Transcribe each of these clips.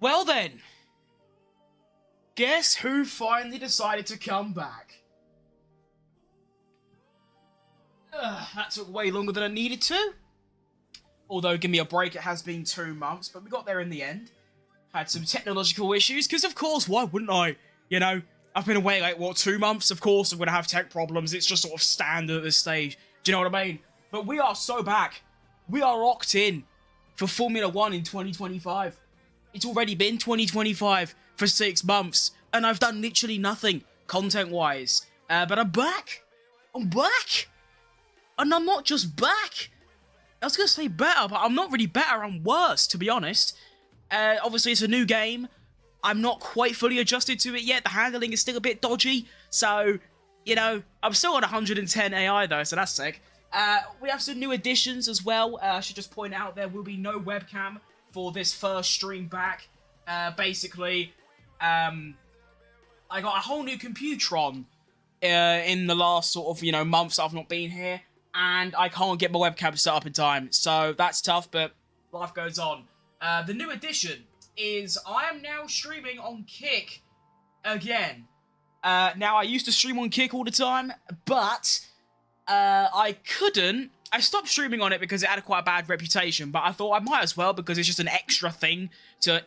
Well then, guess who finally decided to come back? That took way longer than I needed to. Although, give me a break, it has been 2 months, but we got there in the end. Had some technological issues, because of course, why wouldn't I? You know, I've been away like, what, 2 months? Of course I'm going to have tech problems. It's just sort of standard at this stage. Do you know what I mean? But we are so back. We are locked in for Formula 1 in 2025. It's already been 2025 for 6 months, and I've done literally nothing content-wise. But I'm back. I'm back. And I'm not just back. I was going to say better, but I'm not really better. I'm worse, to be honest. Obviously, it's a new game. I'm not quite fully adjusted to it yet. The handling is still a bit dodgy. So, you know, I'm still on 110 AI, though, so that's sick. We have some new additions as well. I should just point out there will be no webcam for this first stream back. Basically, I got a whole new Computron in the last sort of, you know, months I've not been here. And I can't get my webcam set up in time. So that's tough, but life goes on. The new addition is I am now streaming on Kick again. Now, I used to stream on Kick all the time, but I couldn't. I stopped streaming on it because it had quite a bad reputation, but I thought I might as well because it's just an extra thing to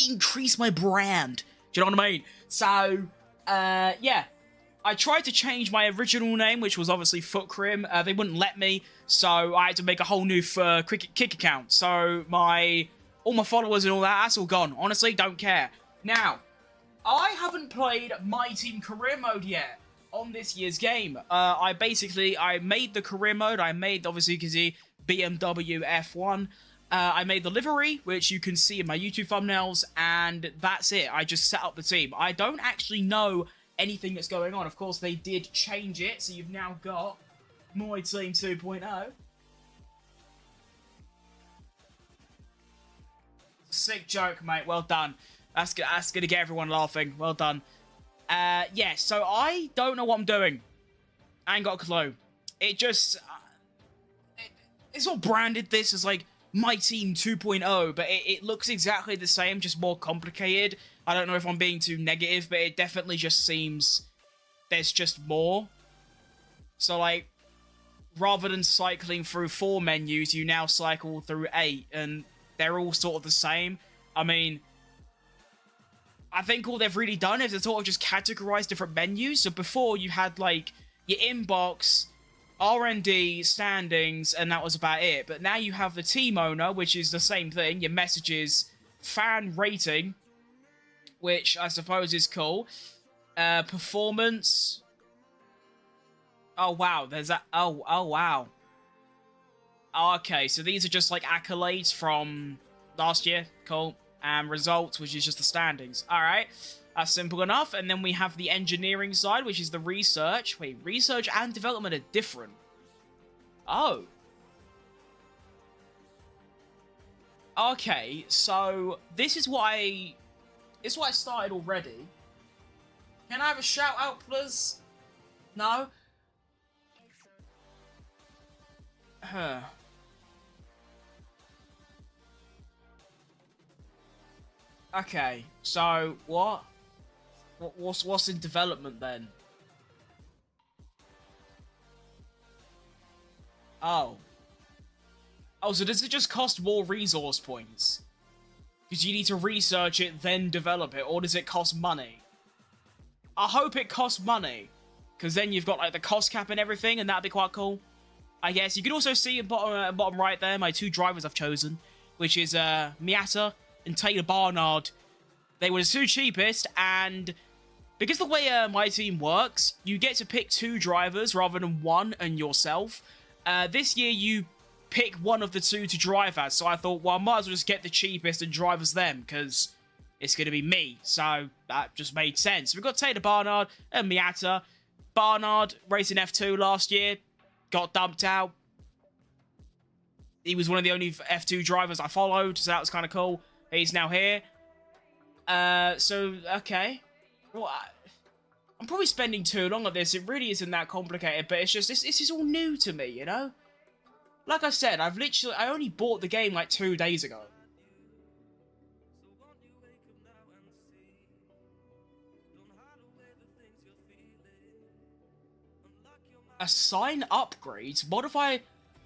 increase my brand. Do you know what I mean? So, yeah. I tried to change my original name, which was obviously CRIM. They wouldn't let me, so I had to make a whole new Kick account. So all my followers and all that's all gone. Honestly, don't care. Now, I haven't played My Team Career Mode yet on this year's game. I made the career mode. I made, obviously, because the BMW F1. I made the livery, which you can see in my YouTube thumbnails, and that's it. I just set up the team. I don't actually know anything that's going on. Of course, they did change it, so you've now got My Team 2.0. Sick joke, mate. Well done. That's gonna get everyone laughing. Well done. Yeah, so I don't know what I'm doing. I ain't got a clue. It just... it's all branded this as, like, My Team 2.0, but it looks exactly the same, just more complicated. I don't know if I'm being too negative, but it definitely just seems there's just more. So, like, rather than cycling through 4 menus, you now cycle through 8, and they're all sort of the same. I mean, I think all they've really done is to sort of just categorize different menus. So before, you had, like, your inbox, R&D, standings, and that was about it. But now you have the team owner, which is the same thing, your messages, fan rating, which I suppose is cool. Performance. Oh, wow. There's that. Oh, wow. Okay, so these are just, like, accolades from last year. Cool. And results, which is just the standings. Alright. That's simple enough. And then we have the engineering side, which is the research. Wait, research and development are different. Oh. Okay, so this is what I started already. Can I have a shout out, please? No? Huh. Okay, so what? What's in development then? Oh. Oh, so does it just cost more resource points? Because you need to research it, then develop it, or does it cost money? I hope it costs money, because then you've got, like, the cost cap and everything, and that'd be quite cool. I guess. You can also see in bottom right there, my 2 drivers I've chosen, which is Miata and Taylor Barnard. They were the 2 cheapest, and because the way My Team works, you get to pick 2 drivers rather than 1 and yourself. This year, you pick one of the 2 to drive as, so I thought, well, I might as well just get the cheapest and drive as them, because it's going to be me, so that just made sense. We've got Taylor Barnard and Miata. Barnard, racing F2 last year, got dumped out. He was one of the only F2 drivers I followed, so that was kind of cool. He's now here. So, okay. Well, I'm probably spending too long on this. It really isn't that complicated, but it's just, this is all new to me, you know? Like I said, I only bought the game like 2 days ago. Assign upgrades, modify...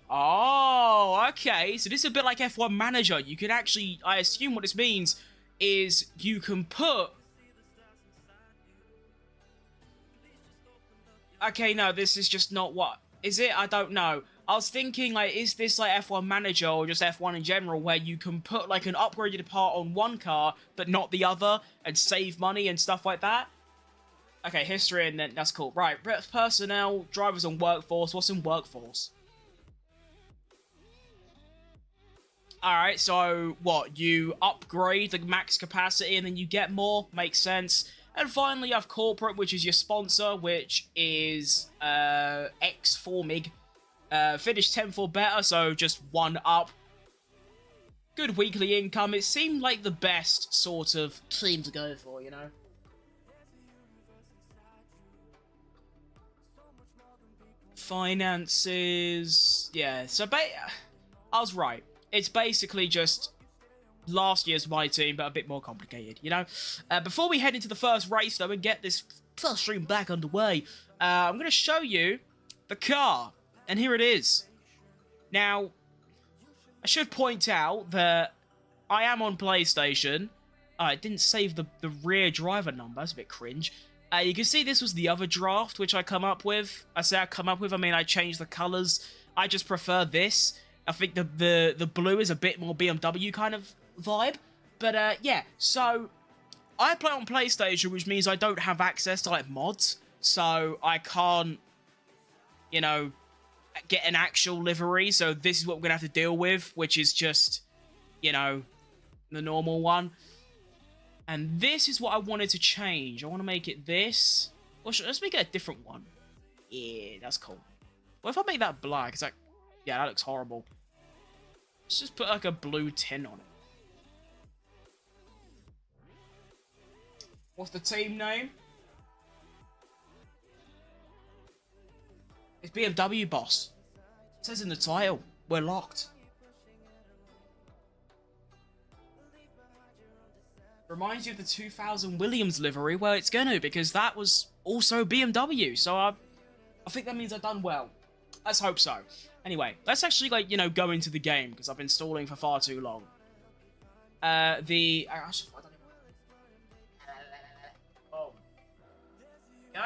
Oh, okay. So this is a bit like F1 Manager. You can actually... I assume what this means is you can put... Okay, no, this is just not what... Is it? I don't know. I was thinking, like, is this like F1 Manager or just F1 in general, where you can put, like, an upgraded part on one car, but not the other, and save money and stuff like that? Okay, history, and then that's cool. Right, personnel, drivers on workforce. What's in workforce? Alright, so, what? You upgrade the max capacity, and then you get more? Makes sense. And finally, you have corporate, which is your sponsor, which is X4MIG. Finished 10th or better, so just 1 up. Good weekly income. It seemed like the best sort of team to go for, you know? Finances... Yeah, so I was right. It's basically just last year's my team, but a bit more complicated, you know? Before we head into the first race, though, and get this first stream back underway, I'm going to show you the car. And here it is. Now, I should point out that I am on PlayStation. It didn't save the rear driver number. That's a bit cringe. You can see this was the other draft, which I come up with. I say I come up with, I mean I changed the colours. I just prefer this. I think the blue is a bit more BMW kind of vibe. But, yeah. So, I play on PlayStation, which means I don't have access to, like, mods. So, I can't, you know... get an actual livery, so this is what we're gonna have to deal with, which is just, you know, the normal one. And this is what I wanted to change. I want to make it this. Or let's make it a different one. Yeah, that's cool. What if I make that black? It's like, yeah, that looks horrible. Let's just put like a blue tint on it. What's the team name? It's BMW, boss. It says in the title. We're locked. Reminds you of the 2000 Williams livery? Well, it's gonna, because that was also BMW. So I think that means I've done well. Let's hope so. Anyway, let's actually, like, you know, go into the game, because I've been stalling for far too long. I don't even... Oh. Go.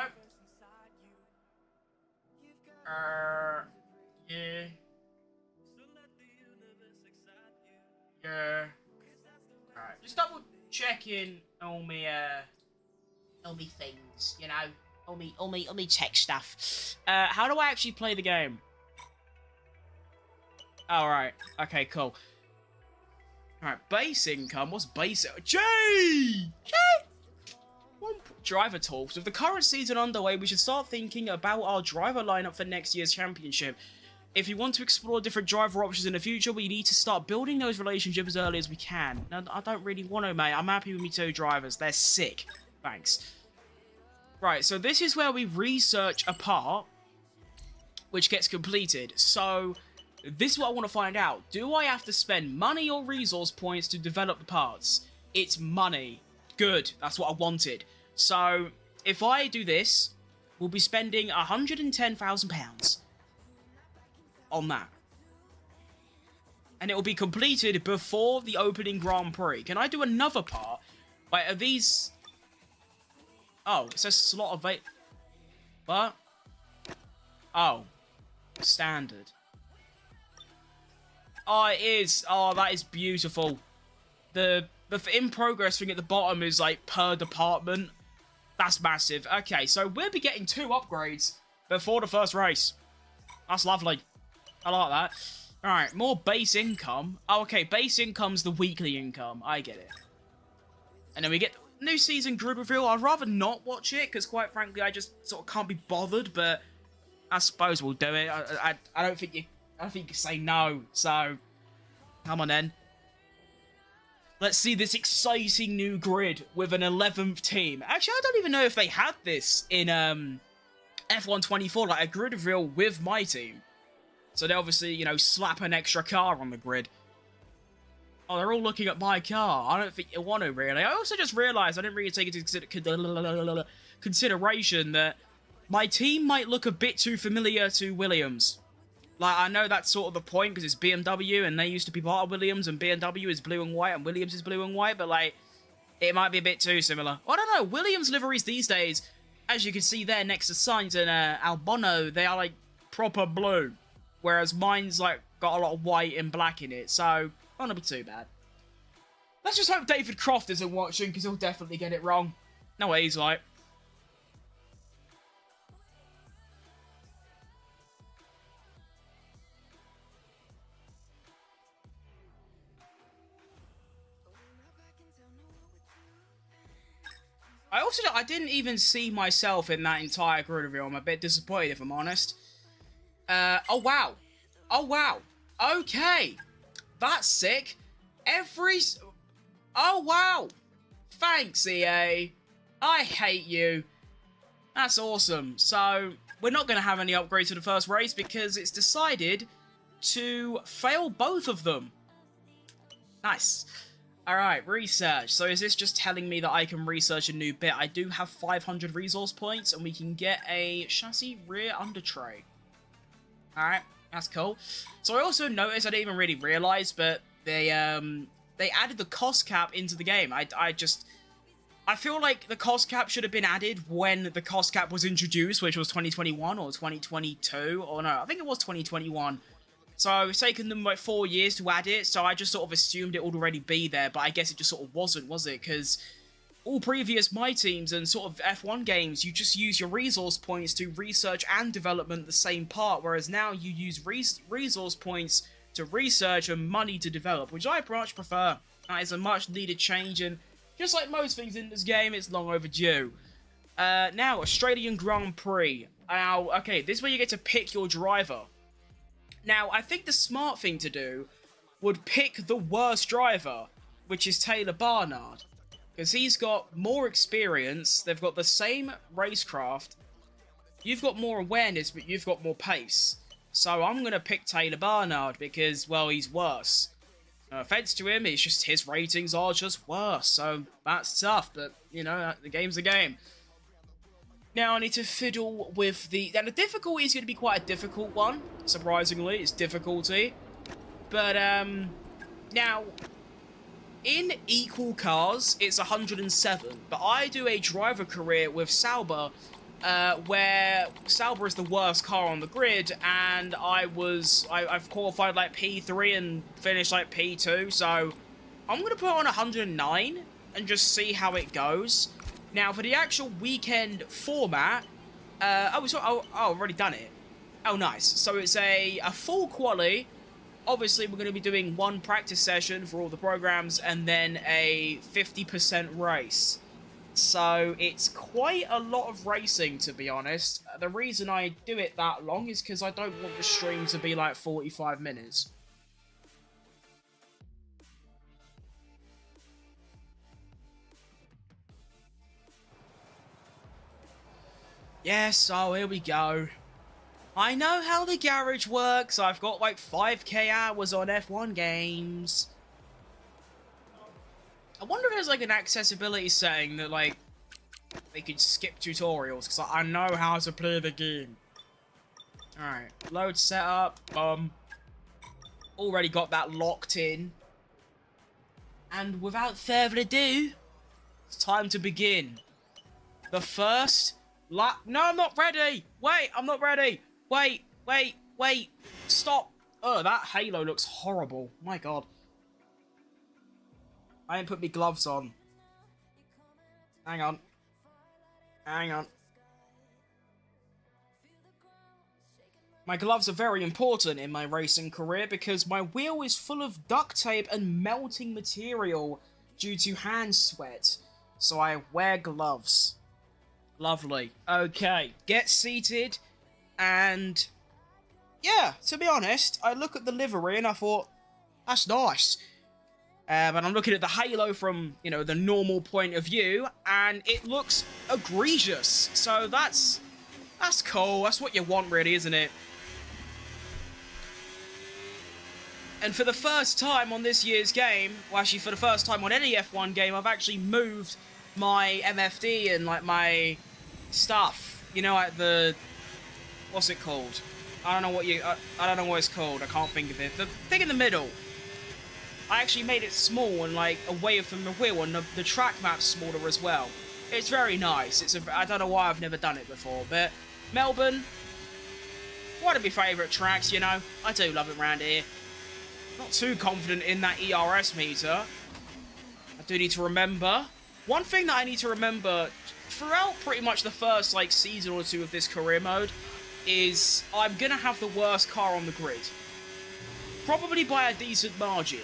Yeah. Yeah. Alright, just double checking all me things, you know, all me tech stuff. How do I actually play the game? Alright, okay, cool. Alright, base income, what's base? J! Driver talks. With the current season underway, we should start thinking about our driver lineup for next year's championship. If you want to explore different driver options in the future, we need to start building those relationships as early as we can. Now, I don't really want to, mate. I'm happy with me 2 drivers. They're sick. Thanks. Right, so this is where we research a part, which gets completed. So, this is what I want to find out. Do I have to spend money or resource points to develop the parts? It's money. Good. That's what I wanted. So, if I do this, we'll be spending £110,000 on that. And it will be completed before the opening Grand Prix. Can I do another part? Wait, are these... Oh, it says slot of... What? Oh. Standard. Oh, it is. Oh, that is beautiful. The in progress thing at the bottom is like per department. That's massive. Okay, so we'll be getting 2 upgrades before the first race. That's lovely. I like that. Alright, more base income. Oh, okay, base income's the weekly income. I get it. And then we get new season grid reveal. I'd rather not watch it, because quite frankly, I just sort of can't be bothered, but I suppose we'll do it. I don't think you say no, so come on then. Let's see this exciting new grid with an 11th team. Actually, I don't even know if they had this in F124, like a grid reveal with my team. So they obviously, you know, slap an extra car on the grid. Oh, they're all looking at my car. I don't think you want to, really. I also just realised I didn't really take into consideration that my team might look a bit too familiar to Williams. Like, I know that's sort of the point, because it's BMW, and they used to be part of Williams, and BMW is blue and white, and Williams is blue and white, but, like, it might be a bit too similar. I don't know, Williams liveries these days, as you can see there next to Sainz and Albano, they are, like, proper blue. Whereas mine's, like, got a lot of white and black in it, so, not gonna be too bad. Let's just hope David Croft isn't watching, because he'll definitely get it wrong. No way he's like. I didn't even see myself in that entire grid review. I'm a bit disappointed, if I'm honest. Oh wow. Oh wow. Okay. That's sick. Oh wow. Thanks, EA. I hate you. That's awesome. So, we're not going to have any upgrades to the first race because it's decided to fail both of them. Nice. Alright, research. So is this just telling me that I can research a new bit? I do have 500 resource points, and we can get a chassis rear under tray. Alright, that's cool. So I also noticed, I didn't even really realise, but they added the cost cap into the game. I feel like the cost cap should have been added when the cost cap was introduced, which was 2021 or 2022, or no, I think it was 2021. So it's taken them like 4 years to add it, so I just sort of assumed it would already be there, but I guess it just sort of wasn't, was it? Because all previous My Teams and sort of F1 games, you just use your resource points to research and development the same part, whereas now you use resource points to research and money to develop, which I much prefer. That is a much needed change, and just like most things in this game, it's long overdue. Now, Australian Grand Prix. Now, okay, this is where you get to pick your driver. Now, I think the smart thing to do would pick the worst driver, which is Taylor Barnard. Because he's got more experience, they've got the same racecraft, you've got more awareness, but you've got more pace. So I'm going to pick Taylor Barnard because, well, he's worse. No offense to him, it's just his ratings are just worse, so that's tough, but, you know, the game's the game. Now I need to fiddle with the difficulty is going to be quite a difficult one, surprisingly, it's difficulty. But, now, in equal cars, it's 107, but I do a driver career with Sauber, where Sauber is the worst car on the grid, and I've qualified like P3 and finished like P2, so I'm going to put on 109 and just see how it goes. Now, for the actual weekend format, I've already done it. Oh, nice. So it's a full quali. Obviously, we're going to be doing one practice session for all the programs, and then a 50% race. So it's quite a lot of racing, to be honest. The reason I do it that long is because I don't want the stream to be like 45 minutes. Yes, so here we go. I know how the garage works. I've got like 5k hours on F1 games. I wonder if there's like an accessibility setting that like they could skip tutorials, because I know how to play the game. Alright, load setup. Already got that locked in. And without further ado, it's time to begin. The first lap. No, I'm not ready. Wait, I'm not ready. Wait. Stop. Oh, that halo looks horrible. My god. I didn't put my gloves on. Hang on. My gloves are very important in my racing career because my wheel is full of duct tape and melting material due to hand sweat. So I wear gloves. Lovely. Okay, get seated, and yeah, to be honest, I look at the livery and I thought, that's nice. But I'm looking at the halo from, you know, the normal point of view, and it looks egregious. So that's cool. That's what you want, really, isn't it? And for the first time on this year's game, well, actually for the first time on any F1 game, I've actually moved my MFD and like my stuff. you know, like what's it called? I don't know what it's called. I can't think of it. The thing in the middle. I actually made it small and like away from the wheel, and the track map's smaller as well. It's very nice. I don't know why I've never done it before, but Melbourne, one of my favourite tracks, you know. I do love it around here. Not too confident in that ERS meter. I do need to remember. One thing that I need to remember throughout pretty much the first like season or two of this career mode is I'm gonna have the worst car on the grid. Probably by a decent margin.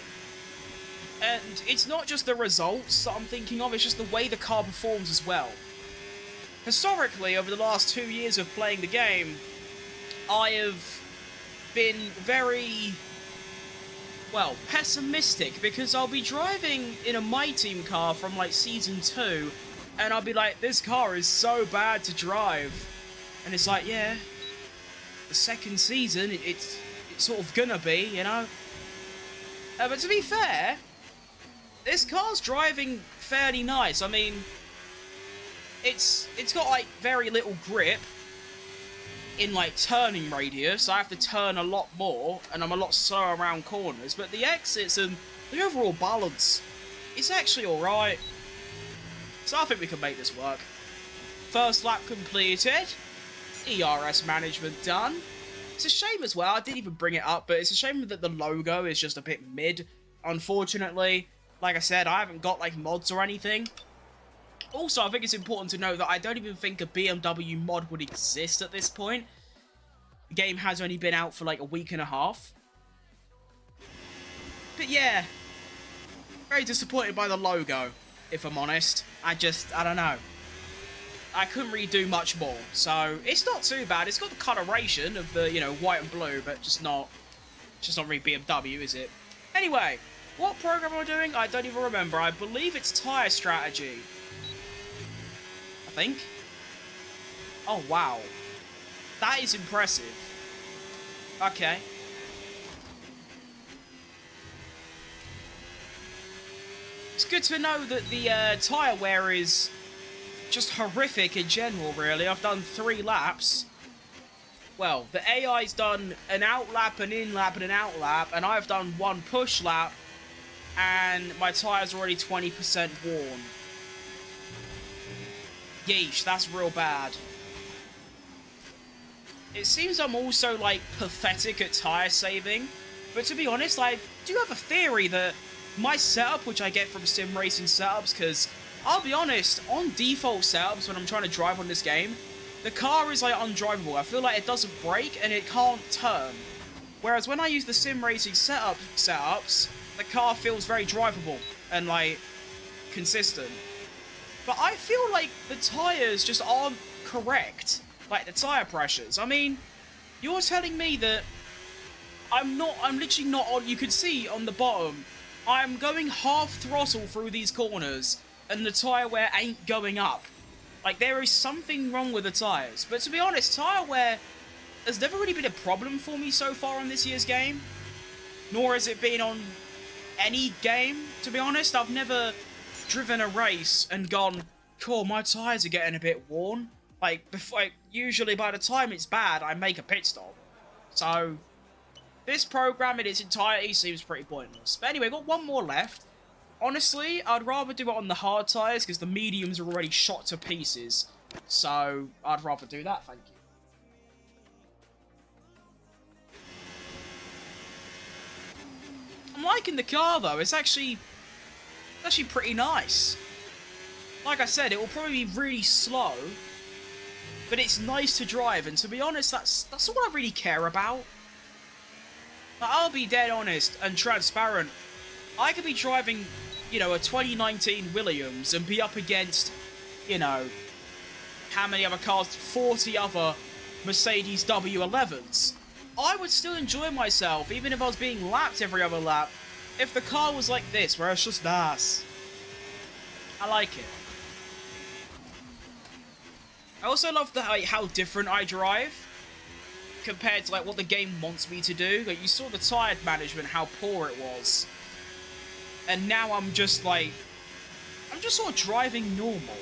And it's not just the results that I'm thinking of, it's just the way the car performs as well. Historically, over the last 2 years of playing the game, I have been very, well, pessimistic, because I'll be driving in a My Team car from like Season 2, and I'll be like, this car is so bad to drive. And it's like, yeah, the second season, it's sort of gonna be, you know? But to be fair, this car's driving fairly nice. I mean, it's got like very little grip in like turning radius. I have to turn a lot more, and I'm a lot slower around corners. But the exits and the overall balance is actually alright. So I think we can make this work. First lap completed. ERS management done. It's a shame as well, I didn't even bring it up, but it's a shame that the logo is just a bit mid, unfortunately. Like I said, I haven't got like mods or anything. Also, I think it's important to note that I don't even think a BMW mod would exist at this point. The game has only been out for like a week and a half. But yeah, very disappointed by the logo, if I'm honest. I don't know. I couldn't really do much more, so it's not too bad. It's got the coloration of the, you know, white and blue, but just not really BMW, is it? Anyway, what program am I doing? I don't even remember. I believe it's tyre strategy. I think. Oh, wow. That is impressive. Okay. It's good to know that the tyre wear is just horrific in general, really. I've done 3 laps. Well, the AI's done an out lap, an in lap, and an out lap, and I've done 1 push lap, and my tyre's already 20% worn. Yeesh, that's real bad. It seems I'm also, like, pathetic at tyre saving, but to be honest, I do have a theory that my setup, which I get from sim racing setups, because I'll be honest, on default setups when I'm trying to drive on this game, the car is like undrivable. I feel like it doesn't brake and it can't turn. Whereas when I use the sim racing setups, the car feels very drivable and like consistent. But I feel like the tyres just aren't correct. Like the tyre pressures. I mean, you're telling me that I'm literally not on, you can see on the bottom, I'm going half throttle through these corners and the tyre wear ain't going up. Like, there is something wrong with the tyres. But to be honest, tyre wear has never really been a problem for me so far on this year's game. Nor has it been on any game, to be honest. I've never driven a race and gone, cool, my tyres are getting a bit worn. Like, usually by the time it's bad, I make a pit stop. So, this program in its entirety seems pretty pointless. But anyway, got 1 more left. Honestly, I'd rather do it on the hard tyres, because the mediums are already shot to pieces. So, I'd rather do that, thank you. I'm liking the car, though. It's actually pretty nice. Like I said, it will probably be really slow, but it's nice to drive, and to be honest, that's all I really care about. Like, I'll be dead honest and transparent. I could be driving, you know, a 2019 Williams and be up against, you know, how many other cars? 40 other Mercedes W11s. I would still enjoy myself, even if I was being lapped every other lap, if the car was like this, where it's just nice. I like it. I also love how different I drive compared to like what the game wants me to do. Like, you saw the tyre management, how poor it was. And now I'm just sort of driving normal.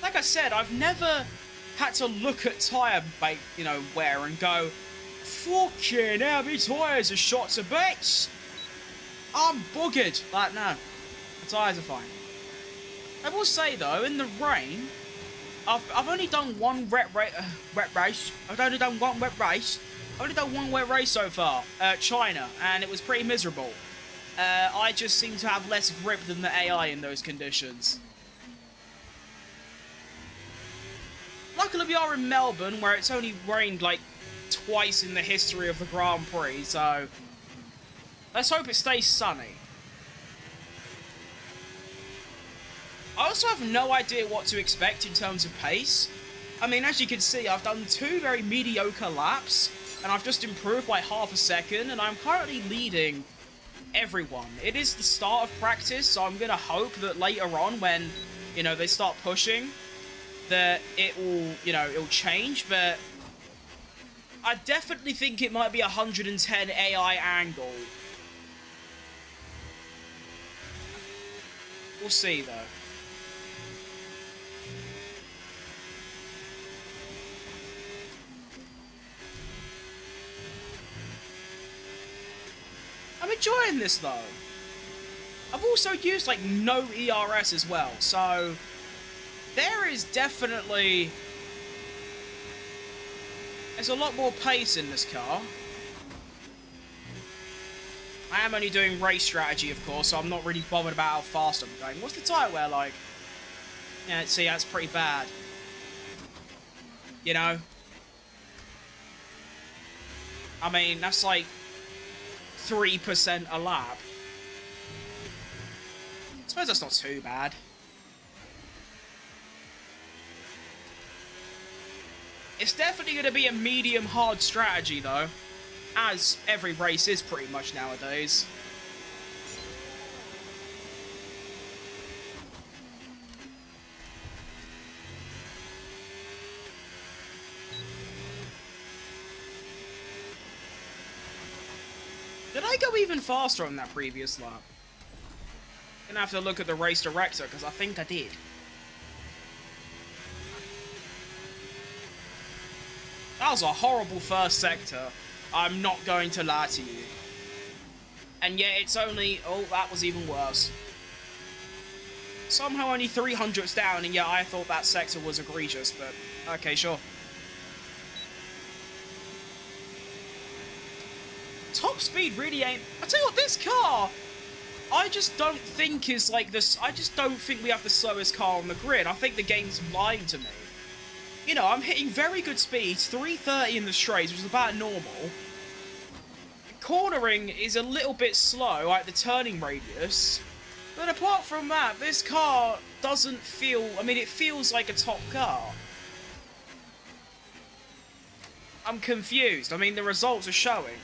like I said, I've never had to look at tyre, wear and go, fucking hell, my tyres are shot to bits. I'm buggered. Like, no, the tyres are fine. I will say, though, in the rain, I've only done one wet race. I've only done one wet race. I've only done one wet race so far, China, and it was pretty miserable. I just seem to have less grip than the AI in those conditions. Luckily, we are in Melbourne, where it's only rained, like, twice in the history of the Grand Prix, so let's hope it stays sunny. I also have no idea what to expect in terms of pace. I mean, as you can see, I've done 2 very mediocre laps, and I've just improved by half a second, and I'm currently leading everyone. It is the start of practice, so I'm going to hope that later on when, they start pushing, that it will, it'll change, but I definitely think it might be 110 AI angle. We'll see, though. I'm enjoying this, though. I've also used, like, no ERS as well, so there is definitely... There's a lot more pace in this car. I am only doing race strategy, of course, so I'm not really bothered about how fast I'm going. What's the tyre wear like? Yeah, see, that's pretty bad. I mean, that's like 3% a lap. I suppose that's not too bad. It's definitely going to be a medium-hard strategy, though, as every race is pretty much nowadays. Did I go even faster on that previous lap? Gonna have to look at the race director, because I think I did. That was a horrible first sector. I'm not going to lie to you. And yet it's only... Oh, that was even worse. Somehow only 300s down, and yet I thought that sector was egregious, but... Okay, sure. Top speed really ain't... I tell you what, this car... I just don't think is like this... I just don't think we have the slowest car on the grid. I think the game's lying to me. I'm hitting very good speeds, 330 in the straights, which is about normal. Cornering is a little bit slow, like the turning radius. But apart from that, this car doesn't feel... I mean, it feels like a top car. I'm confused. I mean, the results are showing.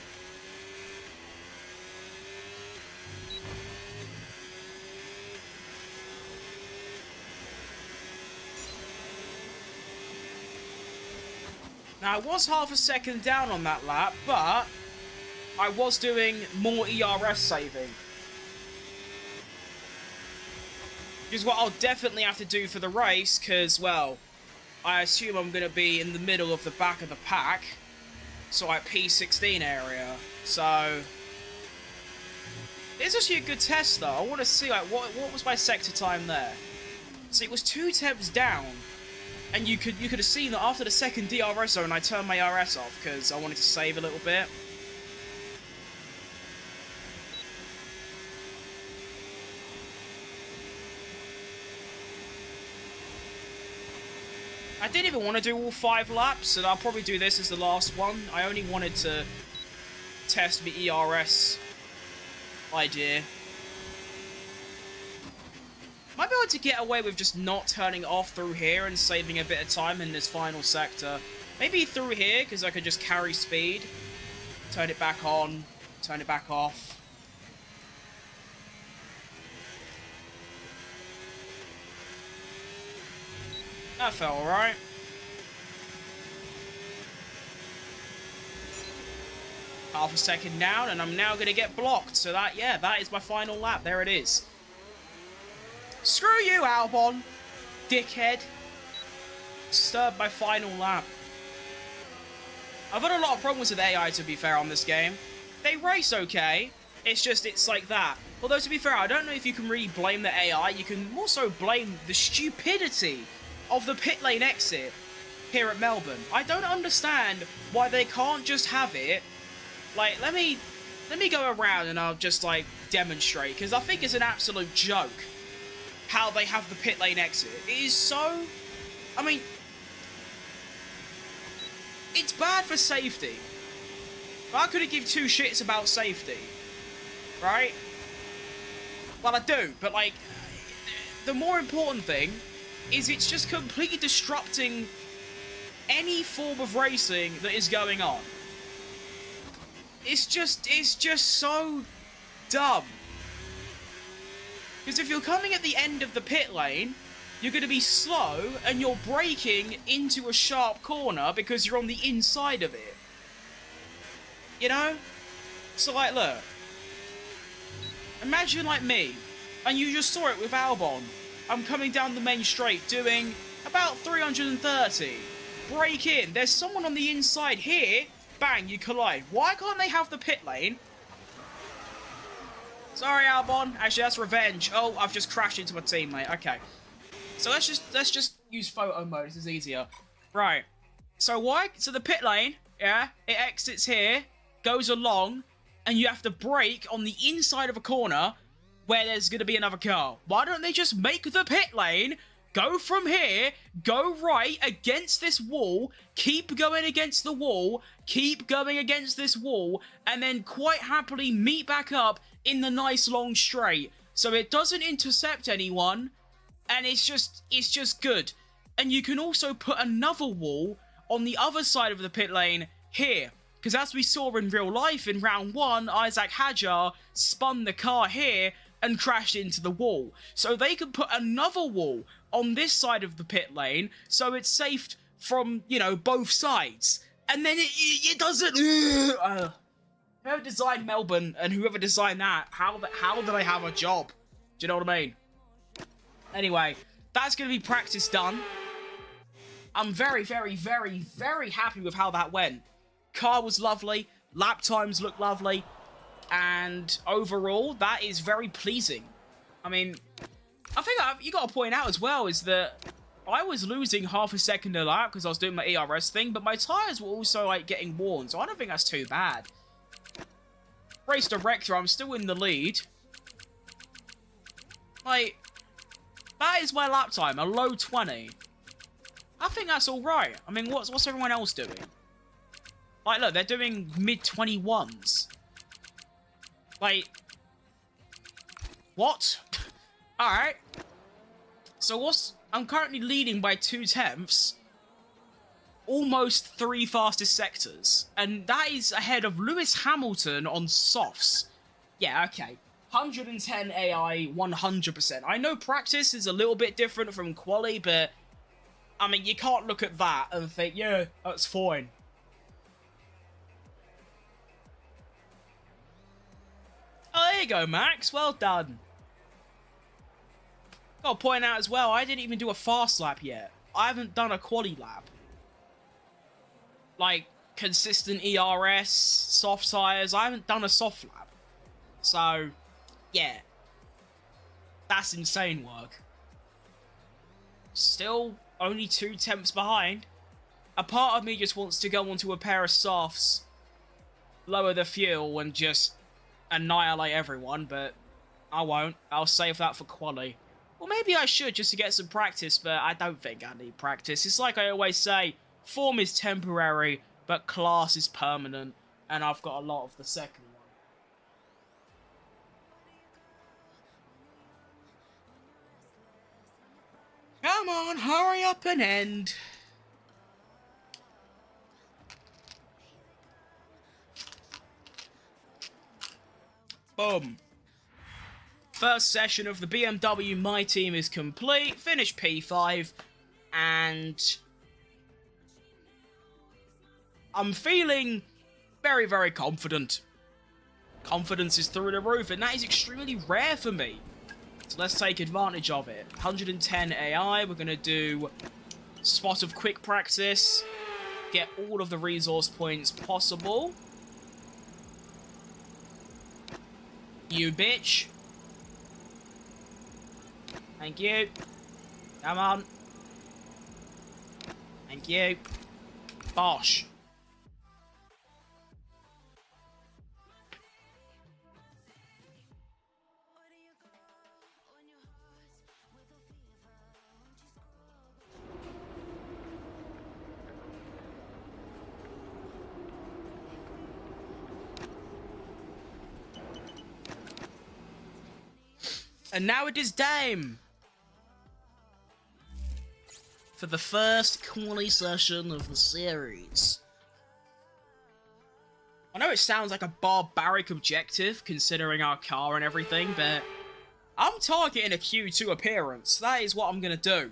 Now, I was half a second down on that lap, but I was doing more ERS saving. Which is what I'll definitely have to do for the race, because, well, I assume I'm going to be in the middle of the back of the pack, so like P16 area. So, it's actually a good test, though. I want to see, like, what was my sector time there? So it was 2 tenths down. And you could have seen that after the second DRS zone, I turned my RS off because I wanted to save a little bit. I didn't even want to do all 5 laps, and I'll probably do this as the last one. I only wanted to test the ERS idea. Might be able to get away with just not turning it off through here and saving a bit of time in this final sector. Maybe through here, because I could just carry speed. Turn it back on, turn it back off. That felt alright. Half a second down, and I'm now going to get blocked. So that, yeah, that is my final lap. There it is. Screw you, Albon, dickhead. disturbed my final lap. I've had a lot of problems with AI, to be fair, on this game. They race okay, it's like that. Although, to be fair, I don't know if you can really blame the AI, you can also blame the stupidity of the pit lane exit here at Melbourne. I don't understand why they can't just have it. Like, let me go around and I'll just, like, demonstrate, because I think it's an absolute joke how they have the pit lane exit. It is so... I mean... It's bad for safety. I couldn't give two shits about safety. Right? Well, I do, but, like... The more important thing is it's just completely disrupting any form of racing that is going on. It's just so dumb. Because if you're coming at the end of the pit lane, you're going to be slow and you're braking into a sharp corner because you're on the inside of it. You know? So, like, look. Imagine, like, me, and you just saw it with Albon. I'm coming down the main straight doing about 330. Brake in. There's someone on the inside here. Bang, you collide. Why can't they have the pit lane? Sorry, Albon. Actually, that's revenge. Oh, I've just crashed into my teammate. Okay. So let's just use photo mode. This is easier. Right. So the pit lane, yeah, it exits here, goes along, and you have to brake on the inside of a corner where there's going to be another car. Why don't they just make the pit lane, go from here, go right against this wall, keep going against the wall, keep going against this wall, and then quite happily meet back up in the nice long straight. So it doesn't intercept anyone, and it's just good. And you can also put another wall on the other side of the pit lane here. Because as we saw in real life in round 1, Isaac Hadjar spun the car here and crashed into the wall. So they can put another wall on this side of the pit lane, so it's safe from, you know, both sides. And then it doesn't... whoever designed Melbourne and whoever designed that, how did I have a job? Do you know what I mean? Anyway, that's going to be practice done. I'm very, very, very, very happy with how that went. Car was lovely, lap times look lovely, and overall, that is very pleasing. I mean, I think you got to point out as well is that I was losing half a second a lap because I was doing my ERS thing, but my tyres were also, like, getting worn, so I don't think that's too bad. Race director, I'm still in the lead. Like, that is my lap time, a low 20. I think that's alright. I mean, what's everyone else doing? Like, look, they're doing mid-21s. Like, what? Alright. So I'm currently leading by 2/10. Almost 3 fastest sectors. And that is ahead of Lewis Hamilton on softs. Yeah, okay. 110 AI, 100%. I know practice is a little bit different from quali, but... I mean, you can't look at that and think, yeah, that's fine. Oh, there you go, Max. Well done. Gotta point out as well, I didn't even do a fast lap yet. I haven't done a quali lap. Like, consistent ERS, soft tyres, I haven't done a soft lap. So, yeah. That's insane work. Still only 2/10 behind. A part of me just wants to go onto a pair of softs, lower the fuel, and just annihilate everyone, but I won't. I'll save that for quali. Well, maybe I should just to get some practice, but I don't think I need practice. It's like I always say, form is temporary, but class is permanent, and I've got a lot of the second one. Come on, hurry up and end. Boom. First session of the BMW My Team is complete. Finished P5. And I'm feeling very, very confident. Confidence is through the roof, and that is extremely rare for me. So let's take advantage of it. 110 AI. We're going to do spot of quick practice. Get all of the resource points possible. You bitch. Thank you. Come on. Thank you. Bosh. And now it is time for the first quali session of the series. I know it sounds like a barbaric objective, considering our car and everything, but I'm targeting a Q2 appearance. That is what I'm gonna do.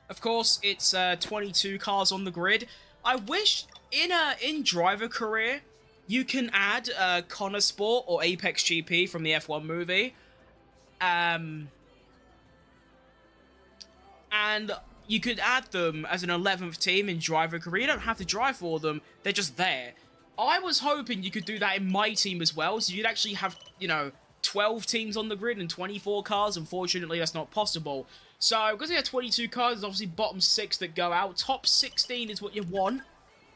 Of course, it's 22 cars on the grid. I wish in driver career, you can add Connor Sport or Apex GP from the F1 movie. And you could add them as an 11th team in driver career. You don't have to drive for them. They're just there. I was hoping you could do that in my team as well. So you'd actually have, 12 teams on the grid and 24 cars. Unfortunately, that's not possible. So, because we have 22 cars, there's obviously bottom 6 that go out. Top 16 is what you want.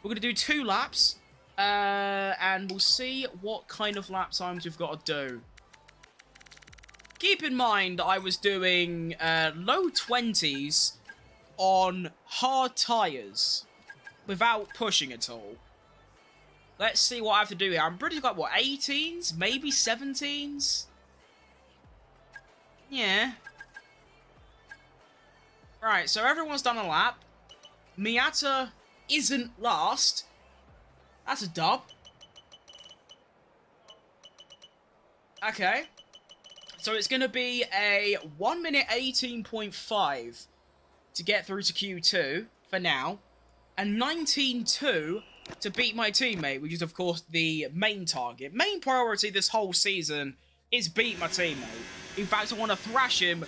We're going to do 2 laps. And we'll see what kind of lap times we've got to do. Keep in mind, I was doing low 20s on hard tyres without pushing at all. Let's see what I have to do here. I'm pretty got, 18s? Maybe 17s? Yeah. Right, so everyone's done a lap. Miata isn't last. That's a dub. Okay. So it's going to be a 1 minute 18.5 to get through to Q2 for now. And 19.2 to beat my teammate, which is, of course, the main target. Main priority this whole season is beat my teammate. In fact, I want to thrash him,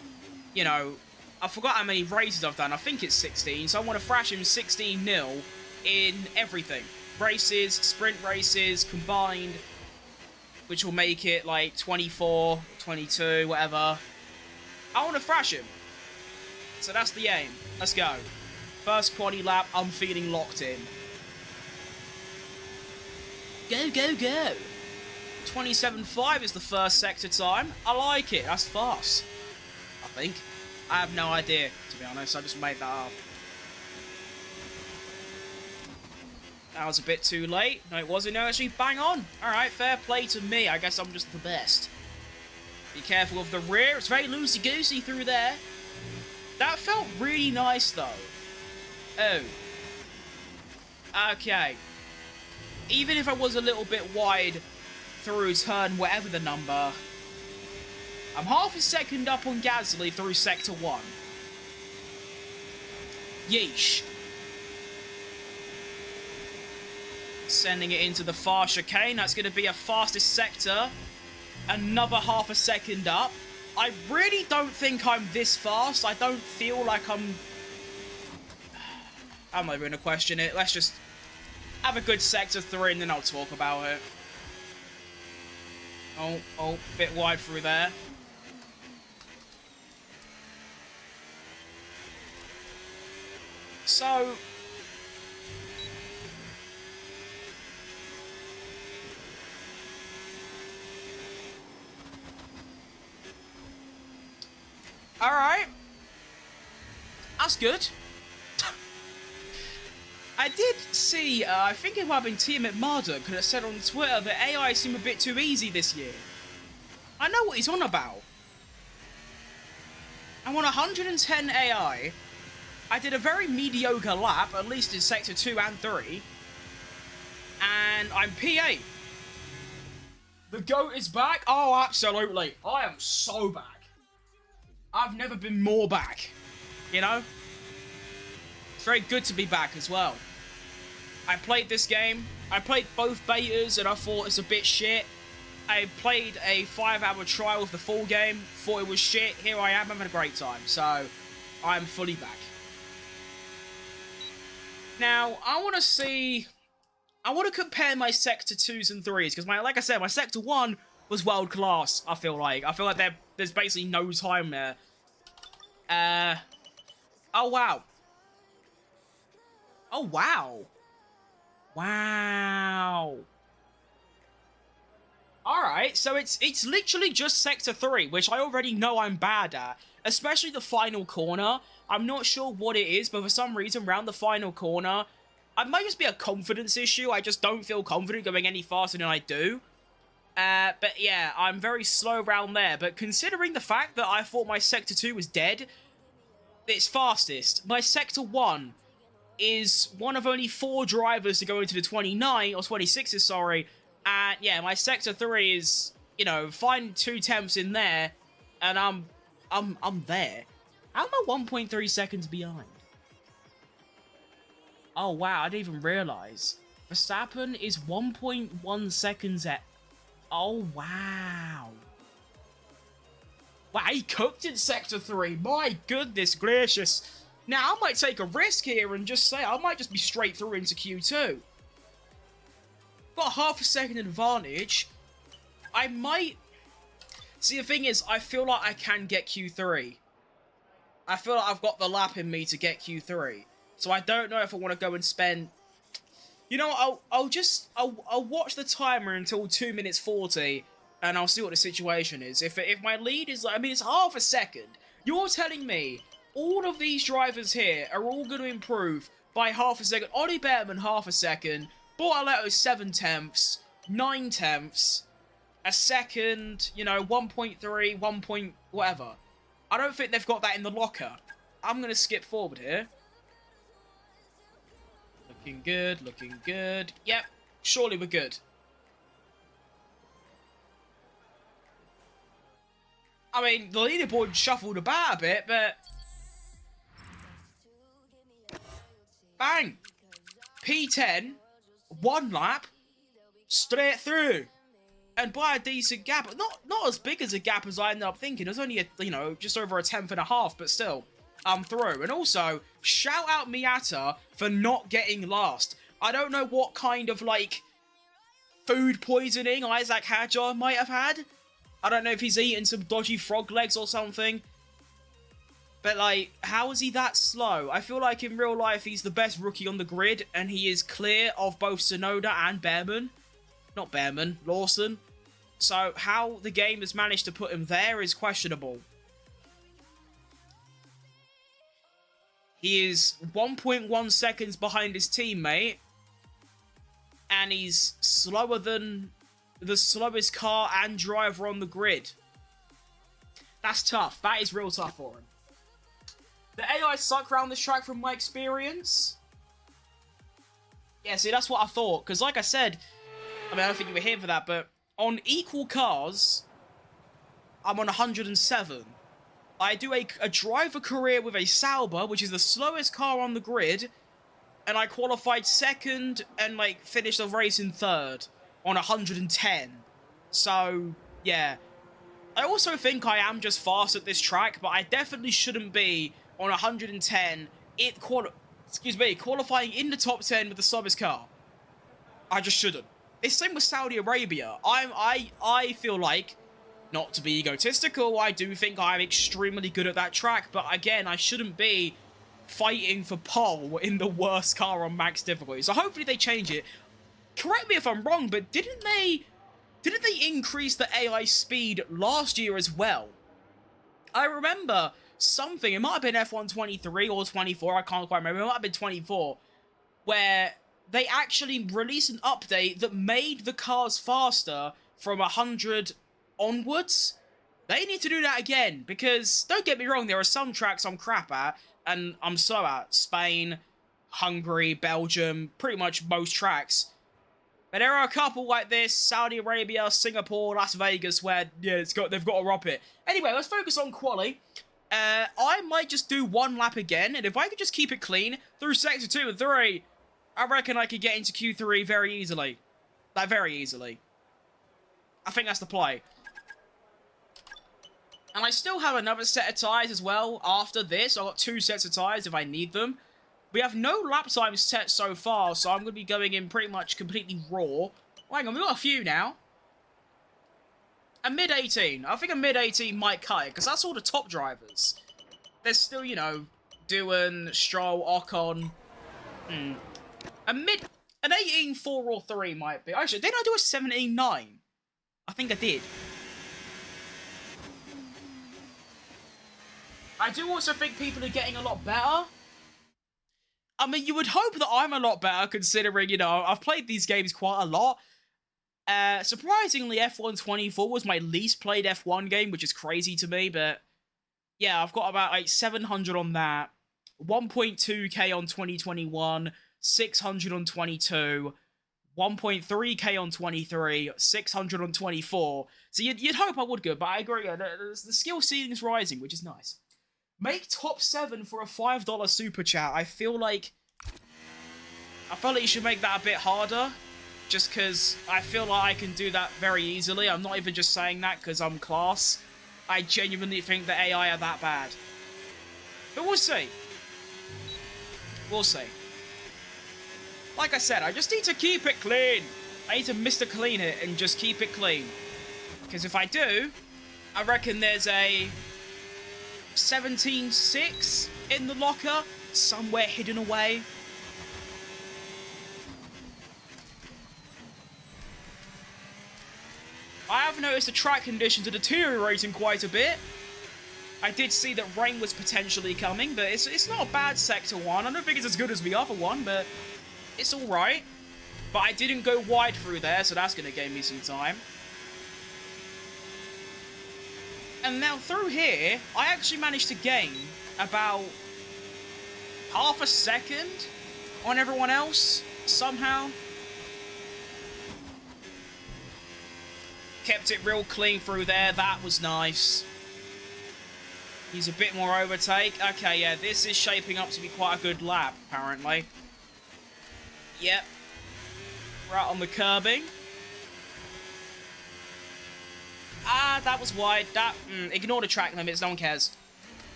I forgot how many races I've done. I think it's 16. So I want to thrash him 16-0 in everything. Races, sprint races, combined, which will make it like 24, 22, whatever. I want to thrash him. So that's the aim. Let's go. First quali lap, I'm feeling locked in. Go, go, go. 27.5 is the first sector time. I like it. That's fast. I think. I have no idea, to be honest. I just made that up. That was a bit too late. No, it wasn't. No, actually, bang on. Alright, fair play to me. I guess I'm just the best. Be careful of the rear. It's very loosey-goosey through there. That felt really nice, though. Oh. Okay. Even if I was a little bit wide through turn, whatever the number, I'm half a second up on Gasly through Sector 1. Yeesh. Sending it into the far chicane. That's going to be a fastest sector. Another half a second up. I really don't think I'm this fast. I don't feel like I'm not even going to question it. Let's just have a good Sector 3 and then I'll talk about it. Oh, bit wide through there. So, alright. That's good. I did see, I think it might have been Team at Marduk, because it said on Twitter that AI seemed a bit too easy this year. I know what he's on about. I'm on 110 AI. I did a very mediocre lap, at least in Sector 2 and 3. And I'm P8. The GOAT is back? Oh, absolutely. I am so back. I've never been more back. You know? It's very good to be back as well. I played this game. I played both betas and I thought it's a bit shit. I played a 5-hour trial of the full game. Thought it was shit. Here I am having a great time. So, I'm fully back. Now, I want to see... I want to compare my Sector 2s and 3s, because, like I said, my Sector 1 was world-class, I feel like. I feel like there's basically no time there. Oh, wow. Oh, wow. Wow. Alright, so it's literally just Sector 3, which I already know I'm bad at. Especially the final corner. I'm not sure what it is, but for some reason, around the final corner, it might just be a confidence issue. I just don't feel confident going any faster than I do. But yeah, I'm very slow around there. But considering the fact that I thought my Sector 2 was dead, it's fastest. My Sector 1 is one of only 4 drivers to go into the 29, or 26s, sorry. And yeah, my Sector 3 is, you know, find 2 temps in there, and I'm there. How am I 1.3 seconds behind? Oh wow, I didn't even realise. Verstappen is 1.1 seconds at... Oh wow. Wow, he cooked in Sector 3. My goodness gracious. Now, I might take a risk here and just say I might just be straight through into Q2. Got half a second advantage. I might... See, the thing is, I feel like I can get Q3. I feel like I've got the lap in me to get Q3. So I don't know if I want to go and spend... You know, I'll watch the timer until 2 minutes 40, and I'll see what the situation is. If my lead is, I mean, it's half a second. You're telling me all of these drivers here are all going to improve by half a second. Ollie Behrman, half a second. Bortoletto, 7 tenths. 9 tenths. A second, you know, 1.3, 1 point, whatever. I don't think they've got that in the locker. I'm going to skip forward here. Looking good, looking good. Yep, surely we're good. I mean, the leaderboard shuffled about a bit, but... Bang! P10, 1 lap, straight through. And by a decent gap. Not as big as a gap as I ended up thinking. It was only, you know, just over a 1/10.5, but still, I'm through. And also, shout out Miata for not getting last. I don't know what kind of, like, food poisoning Isaac Hadjar might have had. I don't know if he's eaten some dodgy frog legs or something. But, like, how is he that slow? I feel like in real life he's the best rookie on the grid, and he is clear of both Tsunoda and Behrman. Not Behrman, Lawson. So, how the game has managed to put him there is questionable. He is 1.1 seconds behind his teammate. And he's slower than the slowest car and driver on the grid. That's tough. That is real tough for him. The AI suck around this track from my experience. Yeah, see, that's what I thought. Because like I said, I mean, I don't think you were here for that, but on equal cars, I'm on 107. I do a driver career with a Sauber, which is the slowest car on the grid, and I qualified 2nd and, like, finished the race in 3rd on 110. So, yeah. I also think I am just fast at this track, but I definitely shouldn't be on 110, qualifying in the top 10 with the slowest car. I just shouldn't. It's same with Saudi Arabia. I feel like, not to be egotistical, I do think I'm extremely good at that track, but again, I shouldn't be fighting for pole in the worst car on max difficulty. So hopefully they change it. Correct me if I'm wrong, but didn't they increase the AI speed last year as well? I remember something, it might have been F1 23 or 24, I can't quite remember, it might have been 24, where they actually released an update that made the cars faster from 100 onwards. They need to do that again, because, don't get me wrong, there are some tracks I'm crap at, and I'm slow at. Spain, Hungary, Belgium, pretty much most tracks. But there are a couple like this, Saudi Arabia, Singapore, Las Vegas, where, yeah, they've got to rob it. Anyway, let's focus on quali. I might just do 1 lap again, and if I could just keep it clean through Sector 2 and 3, I reckon I could get into Q3 very easily. Like, very easily. I think that's the play. And I still have another set of tyres as well after this. I've got 2 sets of tyres if I need them. We have no lap times set so far, so I'm going to be going in pretty much completely raw. Oh, hang on, we've got a few now. A mid-18. I think a mid-18 might cut it, because that's all the top drivers. There's still, you know, Doohan, Stroll, Ocon. An 18.4 or 3 might be. Actually, did I do a 17.9? I think I did. I do also think people are getting a lot better. I mean, you would hope that I'm a lot better, considering, you know, I've played these games quite a lot. Surprisingly, F1 24 was my least played F1 game, which is crazy to me, but yeah, I've got about like 700 on that, 1.2k on 2021, 600 on 22, 1.3k on 23, 600 on 24. So you'd hope I would go, but I agree, the skill ceiling is rising, which is nice. Make top 7 for a $5 super chat. I feel like you should make that a bit harder, just because I feel like I can do that very easily. I'm not even just saying that because I'm class. I genuinely think the AI are that bad. But we'll see. We'll see. Like I said, I just need to keep it clean. I need to Mr. Clean it and just keep it clean. Because if I do, I reckon there's a 17.6 in the locker, somewhere hidden away. I have noticed the track conditions are deteriorating quite a bit. I did see that rain was potentially coming, but it's not a bad Sector 1. I don't think it's as good as the other one, but it's alright. But I didn't go wide through there, so that's going to gain me some time. And now through here, I actually managed to gain about half a second on everyone else, somehow. Kept it real clean through there, that was nice. He's a bit more overtake. Okay, yeah, this is shaping up to be quite a good lap, apparently. Yep. Right on the curbing. Ah, that was wide. Ignore the track limits, no one cares.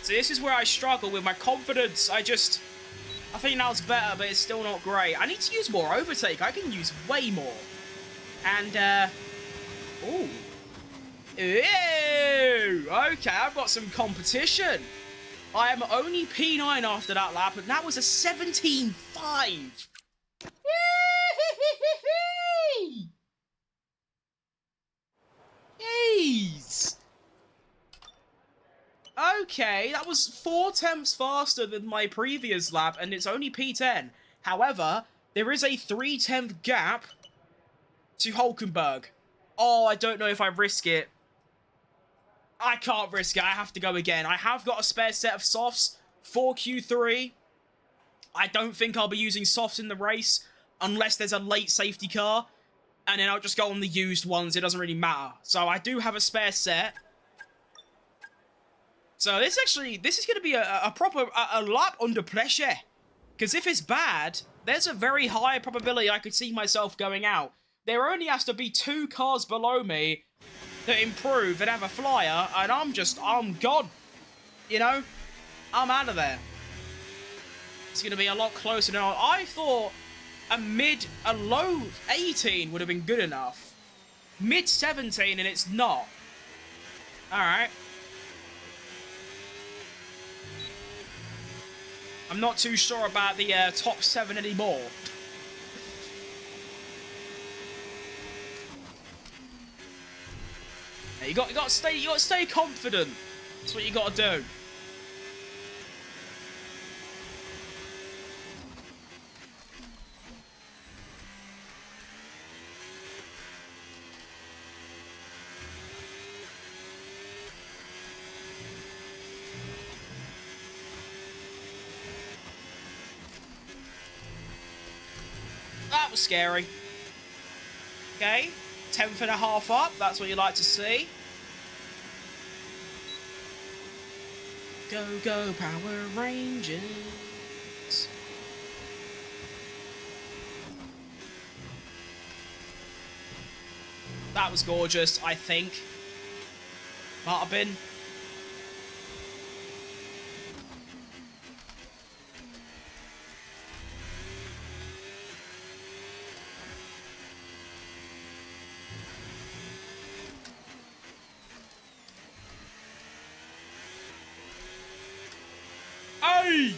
So this is where I struggle with my confidence. I think now it's better, but it's still not great. I need to use more overtake. I can use way more. And, ooh. Ew! Okay, I've got some competition. I am only P9 after that lap, and that was a 17.5. Jeez. Okay, that was 4 tenths faster than my previous lap, and it's only P10. However, there is a 3/10 gap to Hulkenberg. Oh, I don't know if I risk it. I can't risk it. I have to go again. I have got a spare set of softs for Q3. I don't think I'll be using softs in the race unless there's a late safety car. And then I'll just go on the used ones. It doesn't really matter. So I do have a spare set. So this is going to be a proper lap under pressure. Because if it's bad, there's a very high probability I could see myself going out. There only has to be 2 cars below me that improve and have a flyer, and I'm gone. You know? I'm out of there. It's going to be a lot closer now. I thought a low 18 would have been good enough. Mid 17, and it's not. Alright. I'm not too sure about the top 7 anymore. You got to stay confident. That's what you got to do. That was scary. Okay. 10th and a half up, that's what you like to see. Go, go, Power Rangers. That was gorgeous, I think. Might have been. Hey!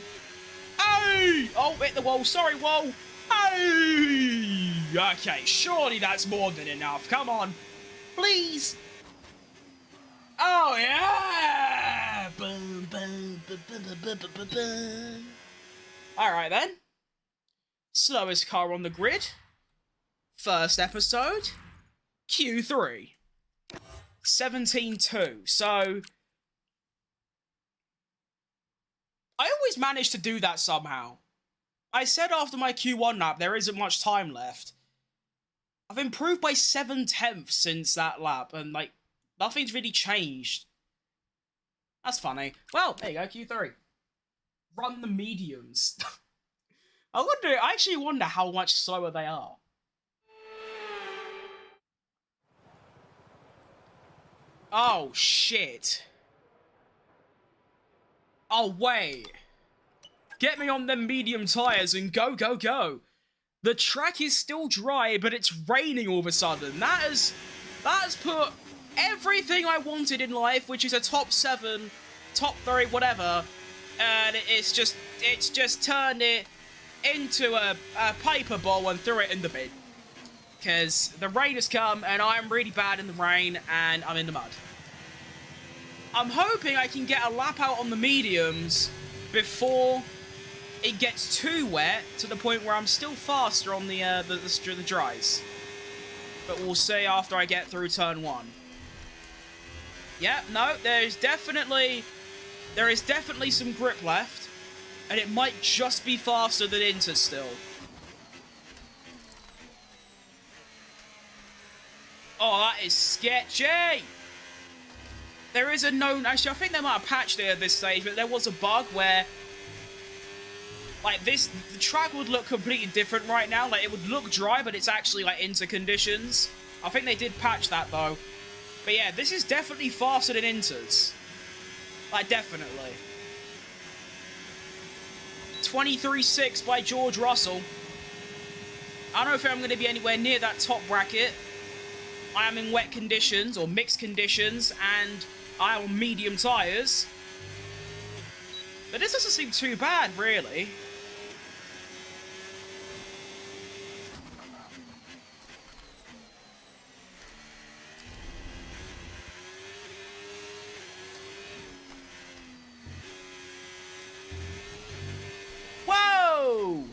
Hey! Oh, hit the wall. Sorry, wall. Hey! Okay, surely that's more than enough. Come on. Please. Oh, yeah! Boom, boom, boom, boom, boom, boom, boom. Alright, then. Slowest car on the grid. First episode. Q3. 17.2. So... I always manage to do that somehow. I said after my Q1 lap there isn't much time left. I've improved by 7/10 since that lap, and like, nothing's really changed. That's funny. Well, there you go, Q3. Run the mediums. I actually wonder how much slower they are. Oh, shit. Oh, wait. Get me on them medium tyres and go, go, go. The track is still dry, but it's raining all of a sudden. That has put everything I wanted in life, which is a top 7, top 3, whatever, and it's just turned it into a paper ball and threw it in the bin. Because the rain has come, and I'm really bad in the rain, and I'm in the mud. I'm hoping I can get a lap out on the mediums before it gets too wet to the point where I'm still faster on the dries. But we'll see after I get through turn 1. Yeah, no, there is definitely some grip left, and it might just be faster than Inter still. Oh, that is sketchy! There is a known... Actually, I think they might have patched it at this stage, but there was a bug where... Like, the track would look completely different right now. Like, it would look dry, but it's actually, like, Inter conditions. I think they did patch that, though. But yeah, this is definitely faster than Inter's. Like, definitely. 23.6 by George Russell. I don't know if I'm going to be anywhere near that top bracket. I am in wet conditions, or mixed conditions, and I am on medium tyres. But this doesn't seem too bad, really. Whoa!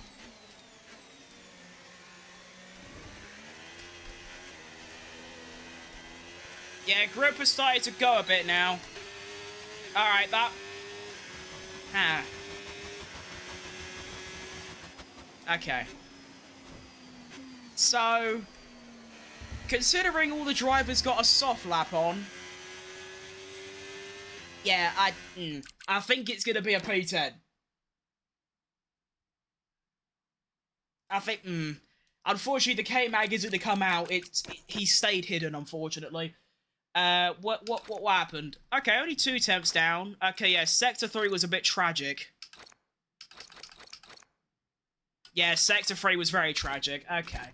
Yeah, grip has started to go a bit now. Alright, that... Ah. Okay. So... Considering all the drivers got a soft lap on... Yeah, I think it's going to be a P10. I think, Unfortunately, the K-Mag isn't to come out. He stayed hidden, unfortunately. What happened? Okay, only 2 temps down. Okay, yeah, Sector 3 was a bit tragic. Yeah, Sector 3 was very tragic. Okay.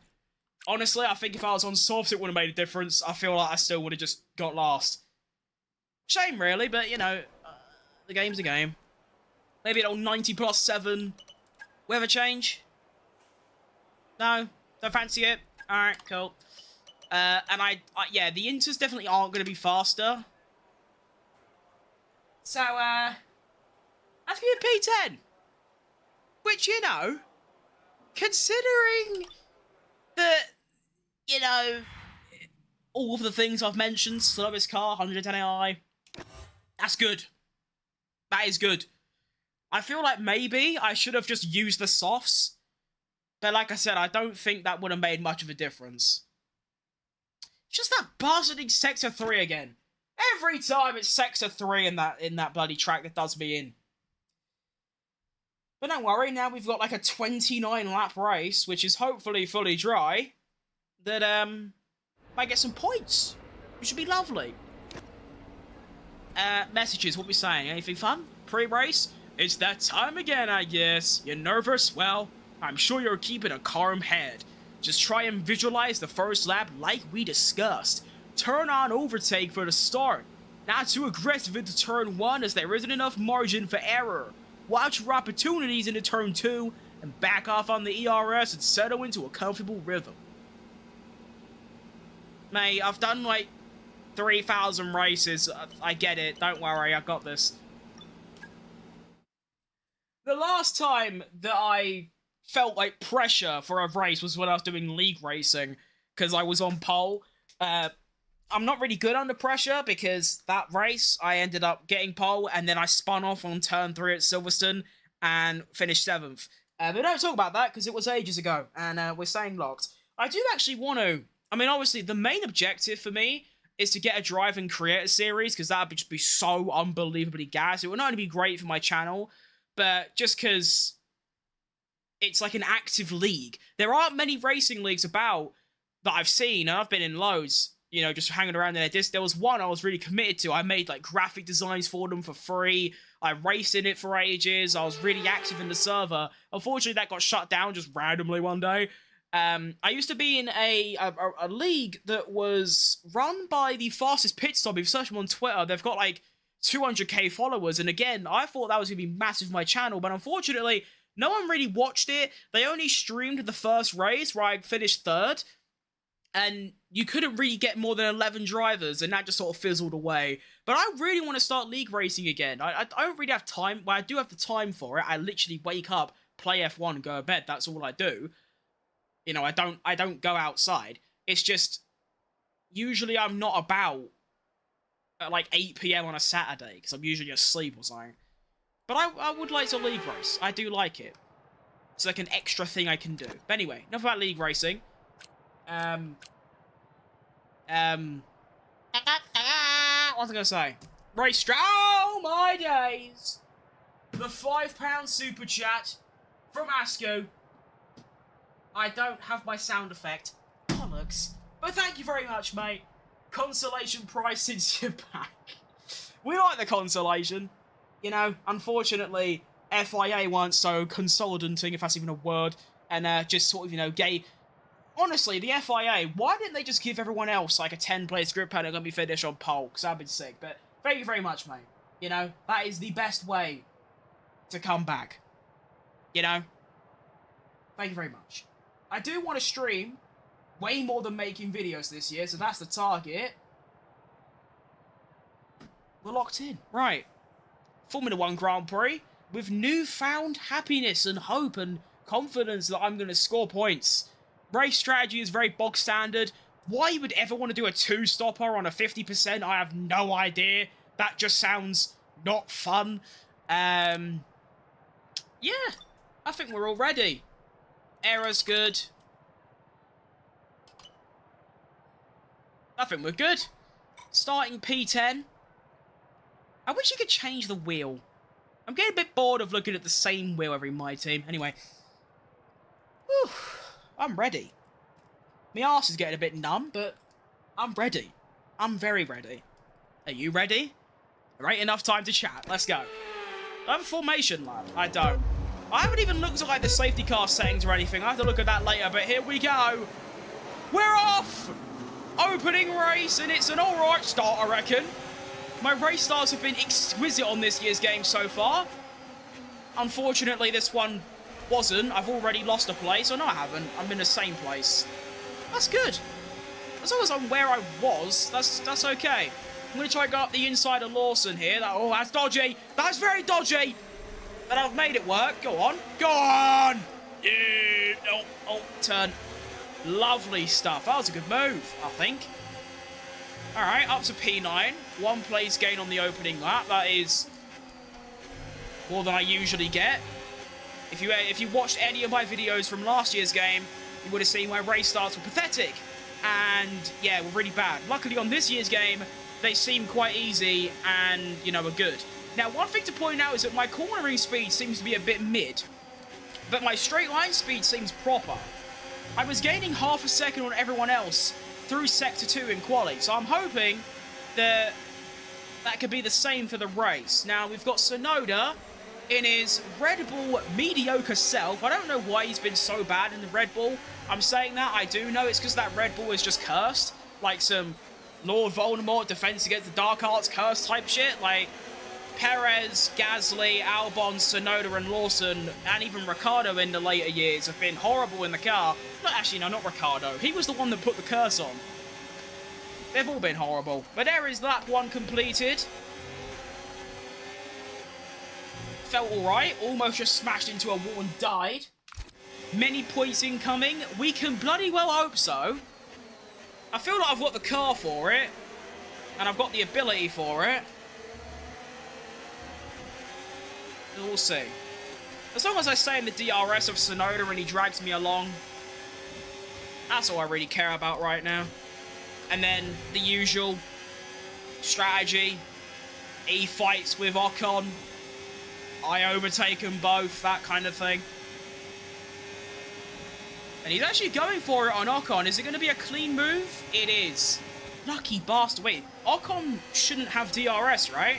Honestly, I think if I was on softs, it would have made a difference. I feel like I still would have just got last. Shame, really, but, you know, the game's a game. Maybe an old 90 plus 7 weather change? No? Don't fancy it? Alright, cool. And yeah, the Inters definitely aren't going to be faster. So, that's going to be a P10. Which, you know, considering that, you know, all of the things I've mentioned, slowest car, 110 AI, that's good. That is good. I feel like maybe I should have just used the softs. But like I said, I don't think that would have made much of a difference. Just that bastarding Sector 3 again. Every time it's Sector 3 in that bloody track that does me in. But don't worry, now we've got like a 29 lap race, which is hopefully fully dry, that might get some points, which should be lovely. Messages, what we saying? Anything fun? Pre-race? It's that time again, I guess. You're nervous? Well, I'm sure you're keeping a calm head. Just try and visualize the first lap like we discussed. Turn on overtake for the start. Not too aggressive into turn 1 as there isn't enough margin for error. watch for opportunities into turn 2, and back off on the ERS and settle into a comfortable rhythm. Mate, I've done like 3,000 races. I get it. Don't worry, I got this. The last time that I felt like pressure for a race was when I was doing league racing, because I was on pole. I'm not really good under pressure, because that race, I ended up getting pole, and then I spun off on turn 3 at Silverstone, and finished 7th. But don't talk about that, because it was ages ago, and we're staying locked. I do actually want to... I mean, obviously, the main objective for me is to get a drive and creator series, because that would just be so unbelievably gas. It would not only be great for my channel, but just because it's like an active league. There aren't many racing leagues about that I've seen, and I've been in loads, you know, just hanging around in it. There was one I was really committed to. I made, like, graphic designs for them for free. I raced in it for ages. I was really active in the server. Unfortunately, that got shut down just randomly one day. I used to be in a league that was run by the Fastest Pit Stop. If you search them on Twitter, they've got like 200k followers. And again, I thought that was going to be massive for my channel, but unfortunately, no one really watched it. They only streamed the first race where I finished 3rd. And you couldn't really get more than 11 drivers, and that just sort of fizzled away. But I really want to start league racing again. I don't really have time. Well, I do have the time for it. I literally wake up, play F1, and go to bed. That's all I do. You know, I don't go outside. It's just, usually I'm not about at like 8 PM on a Saturday, because I'm usually asleep or something. But I would like to league race. I do like it. It's like an extra thing I can do. But anyway, enough about league racing. What was I gonna say? Race oh my days! The £5 super chat from Asco. I don't have my sound effect. Bollocks. But thank you very much, mate. Consolation prize since you're back. We like the consolation. You know, unfortunately, FIA weren't so consolidating, if that's even a word, and just sort of, you know, gay. Honestly, the FIA, why didn't they just give everyone else like a 10-place grid panel going to be finished on pole? Because I've been sick. But thank you very much, mate. You know, that is the best way to come back. You know? Thank you very much. I do want to stream way more than making videos this year, so that's the target. We're locked in. Right. Formula 1 Grand Prix with newfound happiness and hope and confidence that I'm going to score points. Race strategy is very bog standard. Why you would ever want to do a 2-stopper on a 50%, I have no idea. That just sounds not fun. Yeah, I think we're all ready. Error's good. I think we're good. Starting P10. I wish you could change the wheel. I'm getting a bit bored of looking at the same wheel every my team. Anyway. Whew, I'm ready. My arse is getting a bit numb, but I'm ready. I'm very ready. Are you ready? There ain't enough time to chat. Let's go. I have a formation, lad. I don't. I haven't even looked at like the safety car settings or anything. I have to look at that later, but here we go. We're off! Opening race, and it's an alright start, I reckon. My race starts have been exquisite on this year's game so far. Unfortunately, this one wasn't. I've already lost a place. Oh, no, I haven't. I'm in the same place. That's good. As long as I'm where I was, that's okay. I'm going to try and go up the inside of Lawson here. Oh, that's dodgy. That's very dodgy. But I've made it work. Go on. Go on! Yeah. Oh, turn. Lovely stuff. That was a good move, I think. Alright, up to P9. 1 place gain on the opening lap. That is more than I usually get. If you watched any of my videos from last year's game, you would have seen my race starts were pathetic. And, yeah, were really bad. Luckily, on this year's game, they seem quite easy and, you know, are good. Now, one thing to point out is that my cornering speed seems to be a bit mid, but my straight line speed seems proper. I was gaining half a second on everyone else through Sector 2 in quali, so I'm hoping that that could be the same for the race. Now, we've got Sonoda in his Red Bull mediocre self. I don't know why he's been so bad in the Red Bull. I'm saying that, I do know it's because that Red Bull is just cursed. Like some Lord Voldemort Defense Against the Dark Arts curse type shit. Like, Perez, Gasly, Albon, Tsunoda and Lawson, and even Ricciardo in the later years have been horrible in the car. No, actually, no, not Ricciardo. He was the one that put the curse on. They've all been horrible. But there is lap 1 completed. Felt alright. Almost just smashed into a wall and died. Many points incoming. We can bloody well hope so. I feel like I've got the car for it. And I've got the ability for it. We'll see. As long as I stay in the DRS of Tsunoda and he drags me along, that's all I really care about right now. And then the usual strategy. He fights with Ocon. I overtake them both, that kind of thing. And he's actually going for it on Ocon. Is it going to be a clean move? It is. Lucky bastard. Wait, Ocon shouldn't have DRS, right?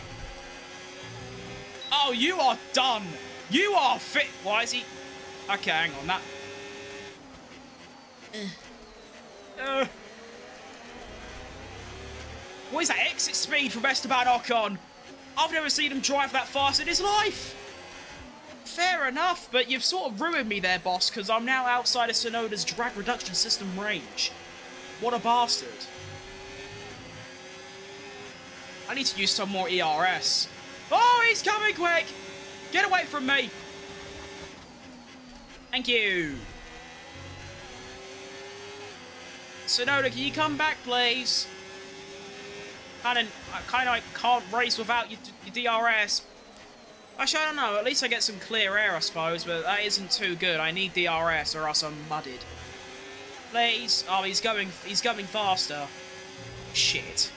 Oh, you are done. You are fit. Why is he... Okay, hang on. That... What is that exit speed from Esteban Ocon? I've never seen him drive that fast in his life. Fair enough, but you've sort of ruined me there, boss, because I'm now outside of Tsunoda's drag reduction system range. What a bastard. I need to use some more ERS. Oh, he's coming quick! Get away from me! Thank you. Tsunoda, can you come back, please? I can't race without your DRS. Actually, I don't know. At least I get some clear air, I suppose, but that isn't too good. I need DRS or else I'm mudded. Please. Oh, he's going faster. Shit.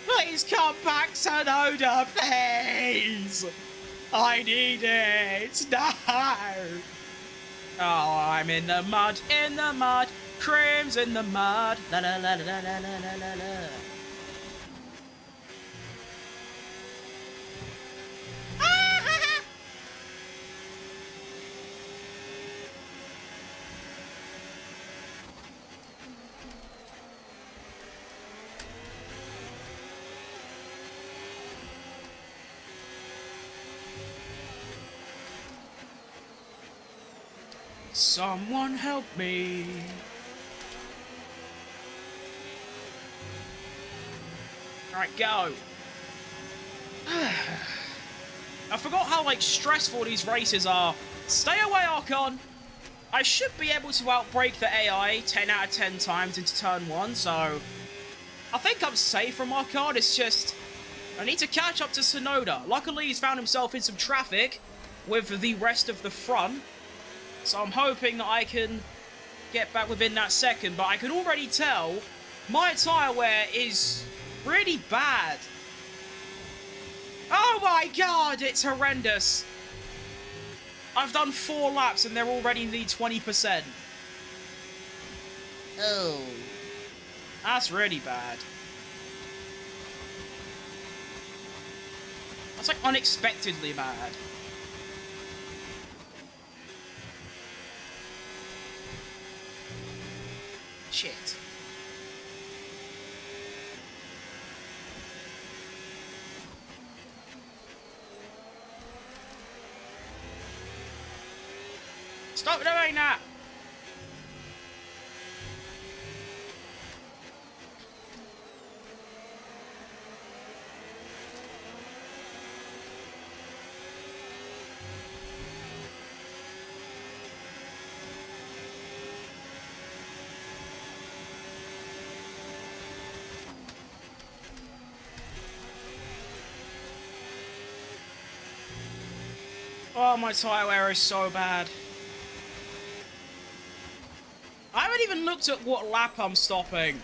Please come back, Tsunoda, please! I need it! No! Oh, I'm in the mud, CRIM's in the mud, la la la la la la la la la. Someone help me. Alright, go. I forgot how, stressful these races are. Stay away, Ocon. I should be able to outbrake the AI 10 out of 10 times into turn 1, so... I think I'm safe from Ocon. It's just... I need to catch up to Tsunoda. Luckily, he's found himself in some traffic with the rest of the front. So I'm hoping that I can get back within that second, but I can already tell my tyre wear is really bad. Oh my god, it's horrendous. I've done 4 laps and they're already nearly 20%. Oh. That's really bad. That's unexpectedly bad. Shit. Stop doing that! Oh, my tyre wear is so bad. I haven't even looked at what lap I'm stopping.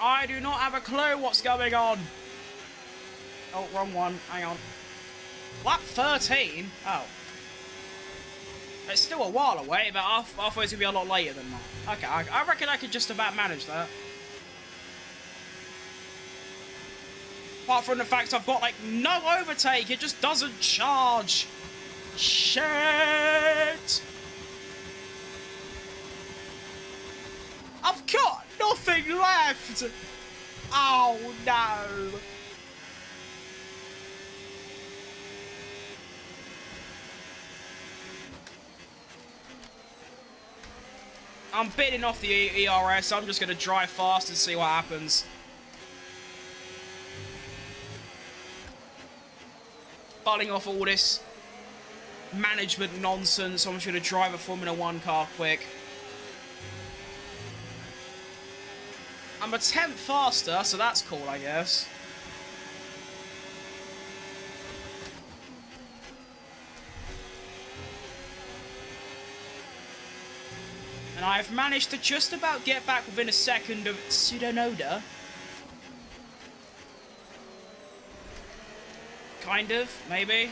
I do not have a clue what's going on. Oh, wrong one. Hang on. Lap 13? Oh. It's still a while away, but I thought it was going to be a lot later than that. Okay, I reckon I could just about manage that. Apart from the fact I've got, no overtake. It just doesn't charge. Shit! I've got nothing left! Oh, no! I'm bidding off the ERS. I'm just going to drive fast and see what happens. Butting off all this management nonsense. I'm just going to drive a Formula 1 car quick. I'm a tenth faster, so that's cool, I guess. And I've managed to just about get back within a second of Tsunoda. Kind of, maybe.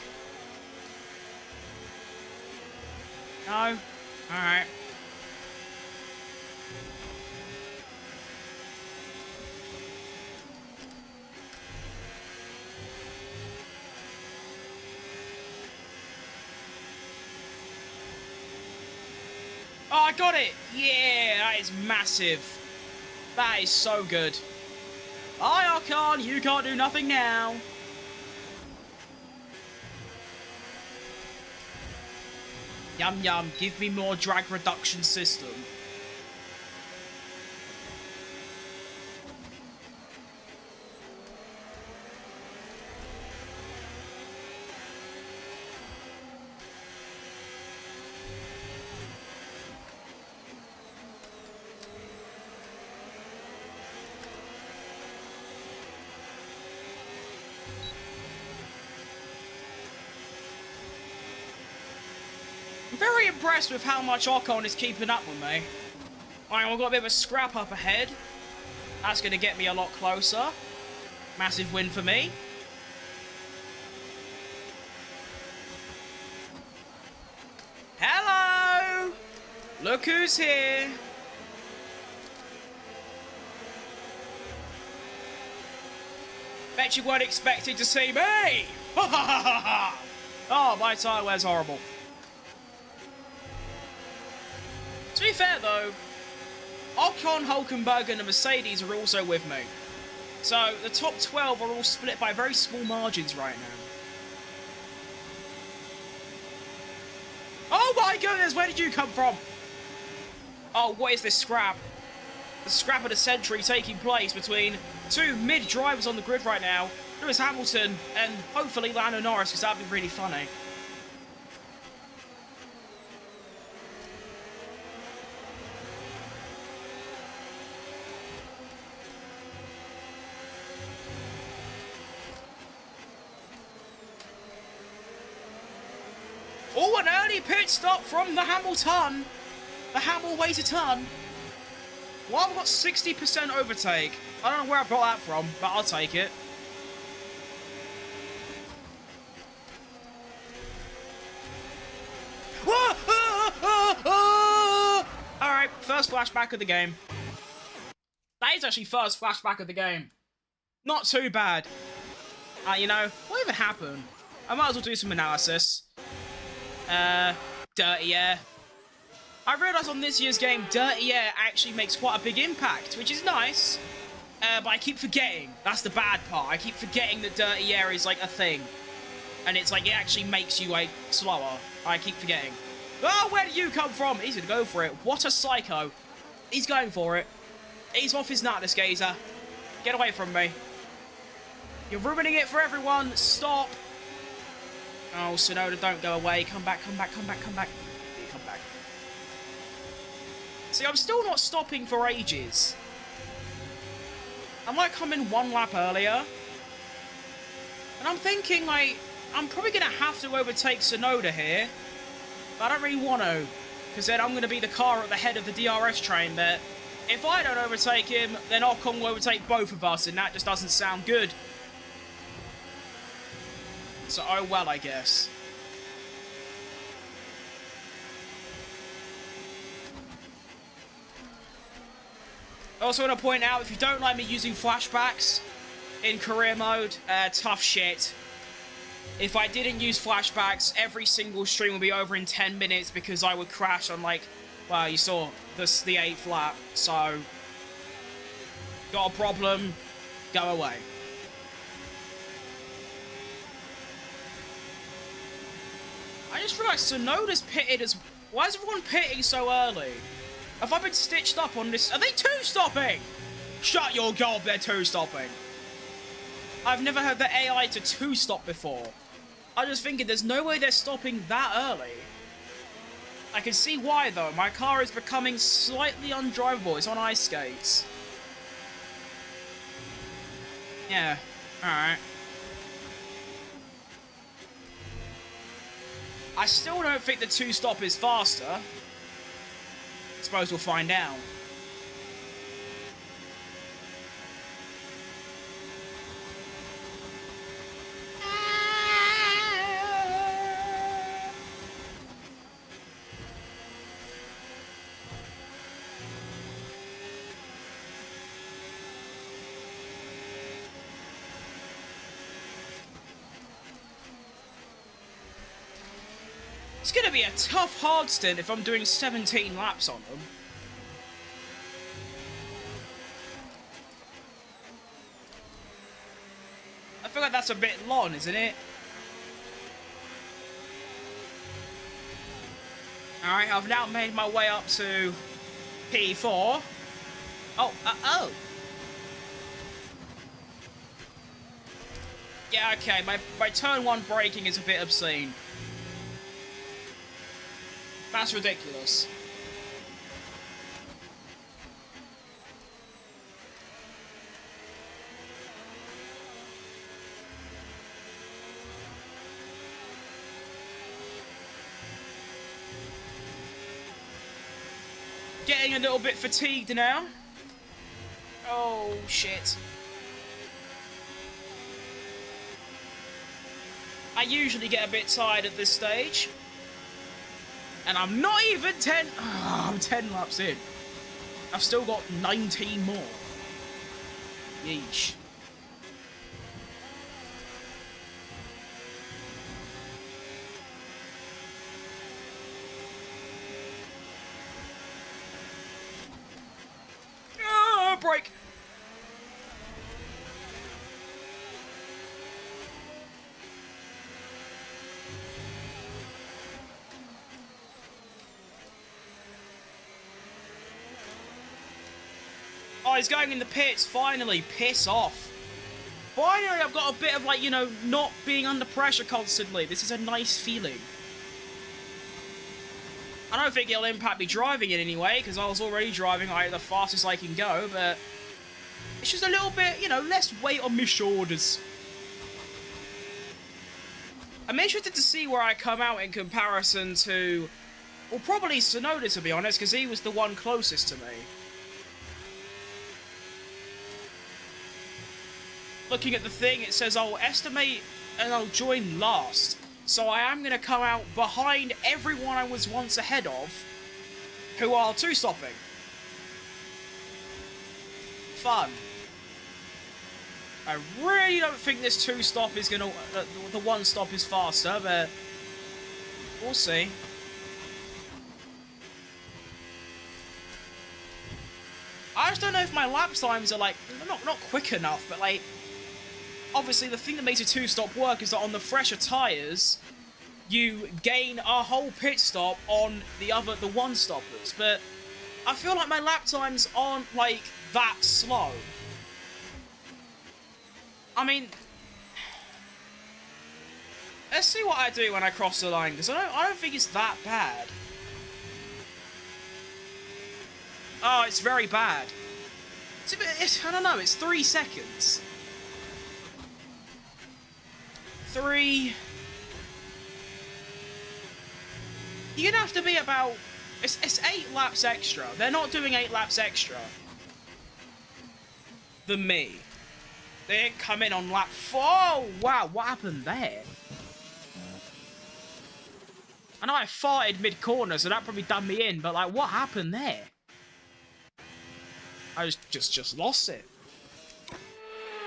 No? Alright. Oh, I got it! Yeah, that is massive. That is so good. Hi, Archon, you can't do nothing now. Yum yum, give me more drag reduction system. I'm very impressed with how much Ocon is keeping up with me. Alright, we've got a bit of a scrap up ahead. That's going to get me a lot closer. Massive win for me. Hello! Look who's here. Bet you weren't expecting to see me! Oh, my tyre wear's horrible. To be fair, though, Ocon, Hulkenberg, and the Mercedes are also with me. So, the top 12 are all split by very small margins right now. Oh my goodness, where did you come from? Oh, what is this scrap? The scrap of the century taking place between two mid-drivers on the grid right now. Lewis Hamilton and hopefully Lando Norris, because that'd be really funny. Oh, an early pit stop from the Hamilton. The Hamil way to ton. Well, I've got 60% overtake. I don't know where I got that from, but I'll take it. Alright, first flashback of the game. That is actually first flashback of the game. Not too bad. You know, what even happened? I might as well do some analysis. Dirty air. I realised on this year's game, dirty air actually makes quite a big impact, which is nice. But I keep forgetting. That's the bad part. I keep forgetting that dirty air is like a thing. And it's like, it actually makes you like slower. I keep forgetting. Oh, where did you come from? He's gonna go for it. What a psycho. He's going for it. He's off his nut, this geezer. Get away from me. You're ruining it for everyone. Stop. Oh, Tsunoda, don't go away. Come back, come back, come back, come back. You come back. See, I'm still not stopping for ages. I might come in one lap earlier. And I'm thinking, like, I'm probably going to have to overtake Tsunoda here. But I don't really want to. Because then I'm going to be the car at the head of the DRS train. But if I don't overtake him, then Ocon will overtake both of us. And that just doesn't sound good. So, oh well, I guess. I also want to point out, if you don't like me using flashbacks in career mode, tough shit. If I didn't use flashbacks, every single stream would be over in 10 minutes because I would crash on, like, well, you saw the 8th lap. So, Got a problem? Go away. I just realised Sonoda's pitted as... Why is everyone pitting so early? Have I been stitched up on this? Are they two-stopping? Shut your gob, they're two-stopping. I've never heard the AI to two-stop before. I'm just thinking there's no way they're stopping that early. I can see why, though. My car is becoming slightly undrivable. It's on ice skates. Yeah, alright. I still don't think the two-stop is faster. I suppose we'll find out. It's gonna be a tough hard stint if I'm doing 17 laps on them. I feel like that's a bit long, isn't it? Alright, I've now made my way up to P4. Oh. Yeah, okay, my turn 1 braking is a bit obscene. That's ridiculous. Getting a little bit fatigued now. Oh, shit. I usually get a bit tired at this stage. And I'm not even 10... Oh, I'm 10 laps in. I've still got 19 more. Yeesh. Oh, brake. Oh, he's going in the pits, finally. Piss off. Finally, I've got a bit of, like, you know, not being under pressure constantly. This is a nice feeling. I don't think it'll impact me driving in any way, because I was already driving like the fastest I can go, but it's just a little bit, you know, less weight on my shoulders. I'm interested to see where I come out in comparison to, well, probably Sonoda, to be honest, because he was the one closest to me. Looking at the thing, it says I'll estimate and I'll join last. So I am going to come out behind everyone I was once ahead of, who are two-stopping. Fun. I really don't think this two-stop is going to... the one-stop is faster, but we'll see. I just don't know if my lap times are, like, not quick enough, but, like... Obviously, the thing that makes a two-stop work is that on the fresher tyres, you gain a whole pit stop on the one-stoppers. But I feel like my lap times aren't, like, that slow. I mean... Let's see what I do when I cross the line, because I don't think it's that bad. Oh, it's very bad. I don't know, it's 3 seconds. 3... You're gonna have to be about... It's 8 laps extra. They're not doing 8 laps extra than me. They didn't come in on lap 4. Oh, wow, what happened there? I know I farted mid-corner, so that probably done me in, but, like, what happened there? I just lost it.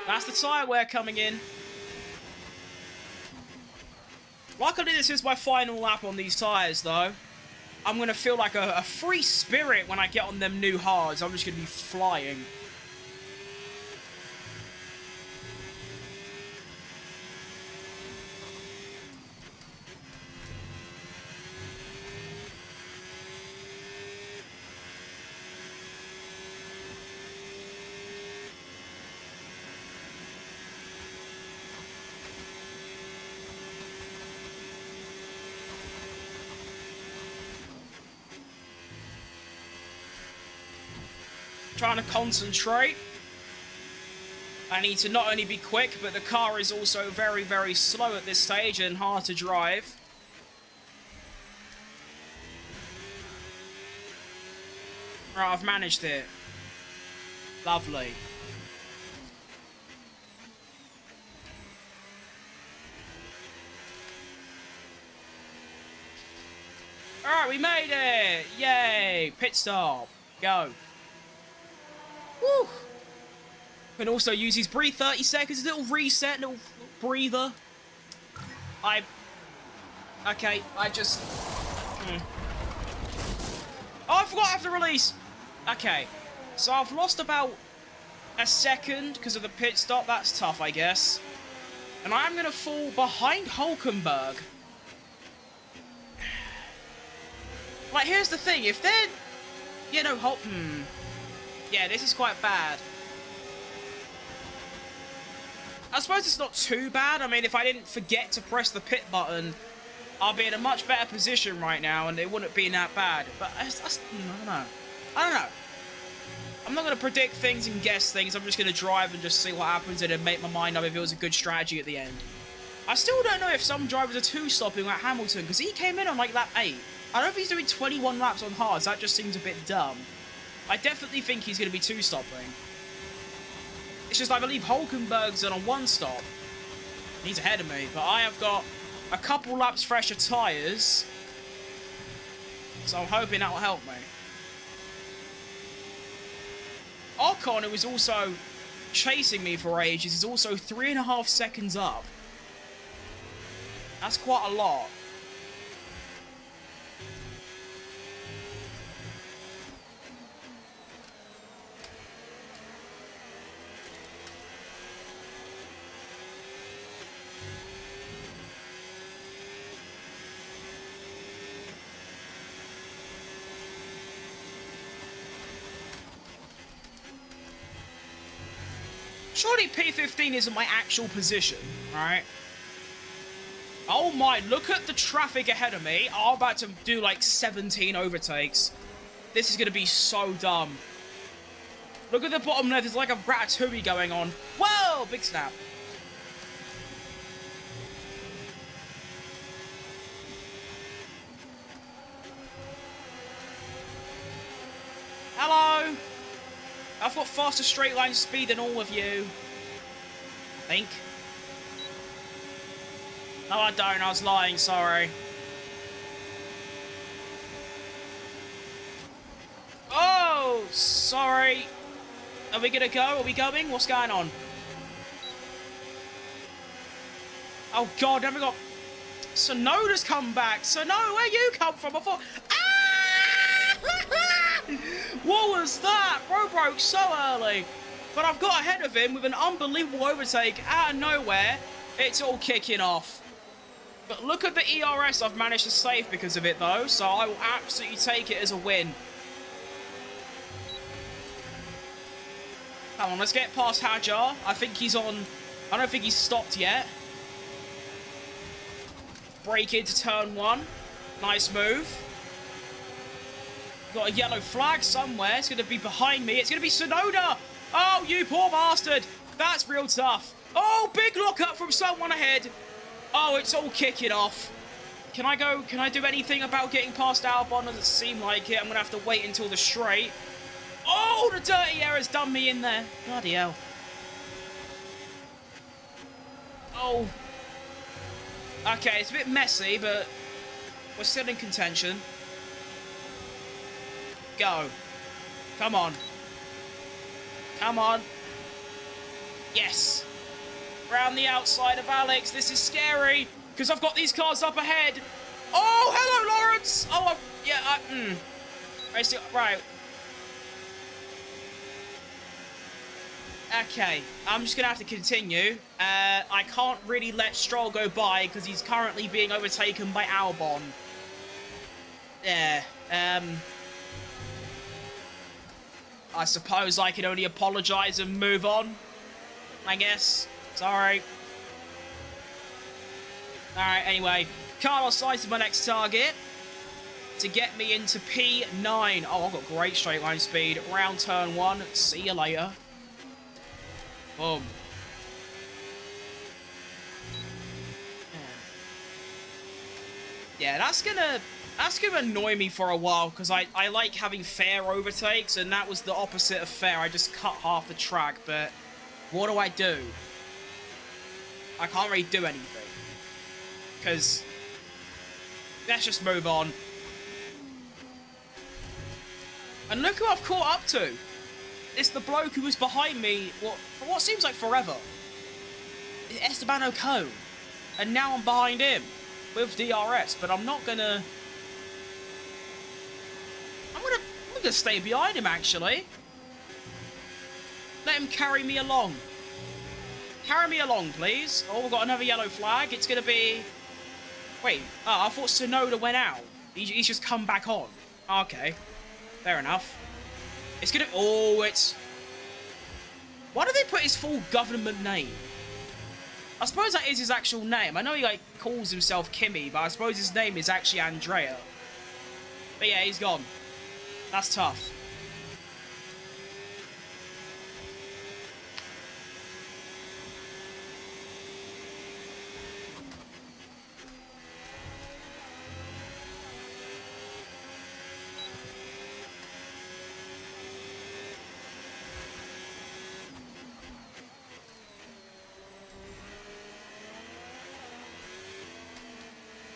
That's the tyre wear coming in. Luckily, this is my final lap on these tyres, though. I'm going to feel like a free spirit when I get on them new hards. I'm just going to be flying. trying to concentrate. I need to not only be quick, but the car is also very, very slow at this stage and hard to drive. Right, I've managed it. Lovely. Alright, we made it! Yay! Pit stop. Go. Woo! Can also use his breathe 30 seconds, a little reset, little breather. Okay, I just... Oh, I forgot I have to release! Okay, so I've lost about a second because of the pit stop. That's tough, I guess. And I'm going to fall behind Hulkenberg. Like, here's the thing. If they're, you know, yeah, this is quite bad. I suppose it's not too bad. I mean, if I didn't forget to press the pit button, I'll be in a much better position right now, and it wouldn't be that bad. But I don't know. I don't know. I'm not going to predict things and guess things. I'm just going to drive and just see what happens and then make my mind up if it was a good strategy at the end. I still don't know if some drivers are two-stopping like Hamilton, because he came in on, like, lap 8. I don't know if he's doing 21 laps on hards. That just seems a bit dumb. I definitely think he's going to be two-stopping. It's just I believe Hulkenberg's on a one-stop. He's ahead of me, but I have got a couple laps fresher tyres, so I'm hoping that will help me. Ocon, who was also chasing me for ages, is also 3.5 seconds up. That's quite a lot. Surely P15 isn't my actual position, right? Oh my, look at the traffic ahead of me. I'm about to do like 17 overtakes. This is going to be so dumb. Look at the bottom left, there's like a ratatouille going on. Whoa, big snap. Hello. I've got faster straight line speed than all of you. I think. No, I don't. I was lying. Sorry. Oh, sorry. Are we gonna go? Are we going? What's going on? Oh, God. Have we got... Sonoda's come back. Sonoda, where you come from? I thought... Ah! What was that? Bro broke so early. But I've got ahead of him with an unbelievable overtake out of nowhere. It's all kicking off. But look at the ERS I've managed to save because of it, though. So I will absolutely take it as a win. Come on, let's get past Hajar. I think he's on... I don't think he's stopped yet. Break into turn 1. Nice move. Got a yellow flag somewhere. It's going to be behind me. It's going to be Sonoda. Oh, you poor bastard. That's real tough. Oh, big lock up from someone ahead. Oh, it's all kicking off. Can I go? Can I do anything about getting past Albon? Doesn't seem like it. I'm going to have to wait until the straight. Oh, the dirty air has done me in there. Bloody hell. Oh. Okay, it's a bit messy, but we're still in contention. Go. Come on. Come on. Yes. Round the outside of Alex. This is scary because I've got these cars up ahead. Oh, hello, Lawrence. Oh, right. Okay. I'm just going to have to continue. I can't really let Stroll go by because he's currently being overtaken by Albon. Yeah. I suppose I can only apologise and move on. I guess. Sorry. Alright, anyway. Carlos Sainz is my next target. to get me into P9. Oh, I've got great straight line speed. Round turn 1. See you later. Boom. Yeah, that's gonna annoy me for a while, because I like having fair overtakes, and that was the opposite of fair. I just cut half the track, but what do I do? I can't really do anything. Because let's just move on. And look who I've caught up to. It's the bloke who was behind me for what seems like forever. It's Esteban Ocon. And now I'm behind him with DRS, but I'm gonna stay behind him, actually. Let him carry me along. Carry me along, please. Oh, we've got another yellow flag. It's gonna be... Wait, oh, I thought Sonoda went out. He's just come back on. Okay, fair enough. It's gonna... Oh, it's... Why do they put his full government name? I suppose that is his actual name. I know he, like, calls himself Kimmy, but I suppose his name is actually Andrea. But yeah, he's gone. That's tough.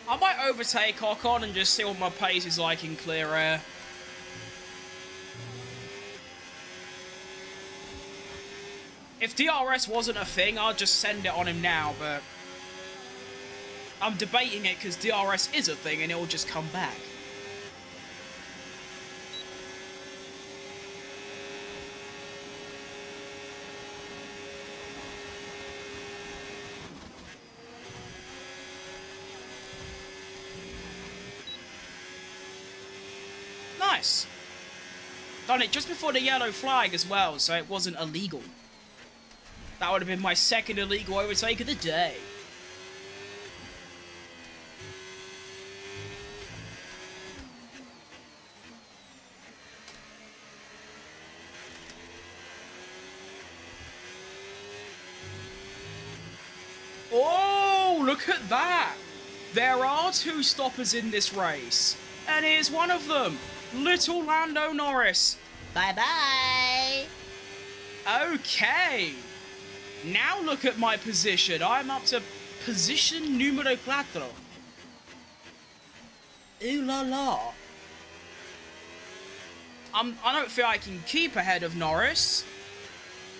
I might overtake Ocon and just see what my pace is like in clear air. If DRS wasn't a thing, I'd just send it on him now, but I'm debating it because DRS is a thing and it'll just come back. Nice. Done it just before the yellow flag as well, so it wasn't illegal. That would have been my second illegal overtake of the day. Oh, look at that! There are 2 stoppers in this race, and here's one of them. Little Lando Norris. Bye-bye. Okay. Now look at my position. I'm up to position numero 4. Ooh la la. I don't feel I can keep ahead of Norris.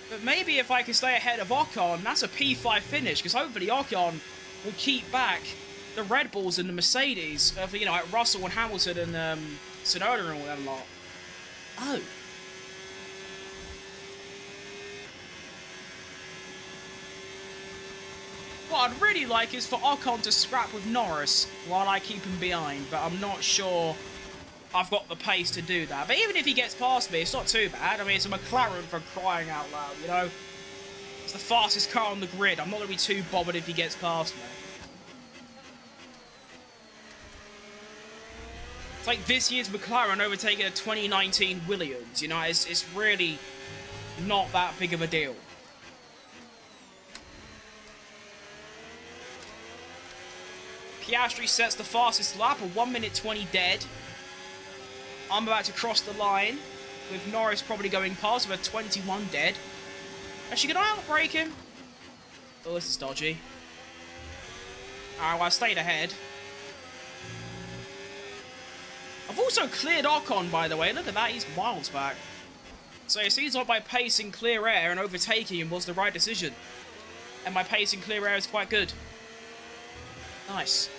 But maybe if I can stay ahead of Ocon, that's a P5 finish, because hopefully Ocon will keep back the Red Bulls and the Mercedes for, you know, like Russell and Hamilton and Tsunoda and all that lot. Oh. What I'd really like is for Ocon to scrap with Norris while I keep him behind, but I'm not sure I've got the pace to do that. But even if he gets past me, it's not too bad. I mean, it's a McLaren for crying out loud, you know? It's the fastest car on the grid. I'm not going to be too bothered if he gets past me. It's like this year's McLaren overtaking a 2019 Williams, you know? It's really not that big of a deal. Piastri sets the fastest lap, a 1 minute 20 dead. I'm about to cross the line, with Norris probably going past with a 21 dead. Actually, can I outbrake him? Oh, this is dodgy. Alright, well, I stayed ahead. I've also cleared Ocon, by the way. Look at that, he's miles back. So it seems like my pace in clear air and overtaking him was the right decision. And my pace in clear air is quite good. Nice.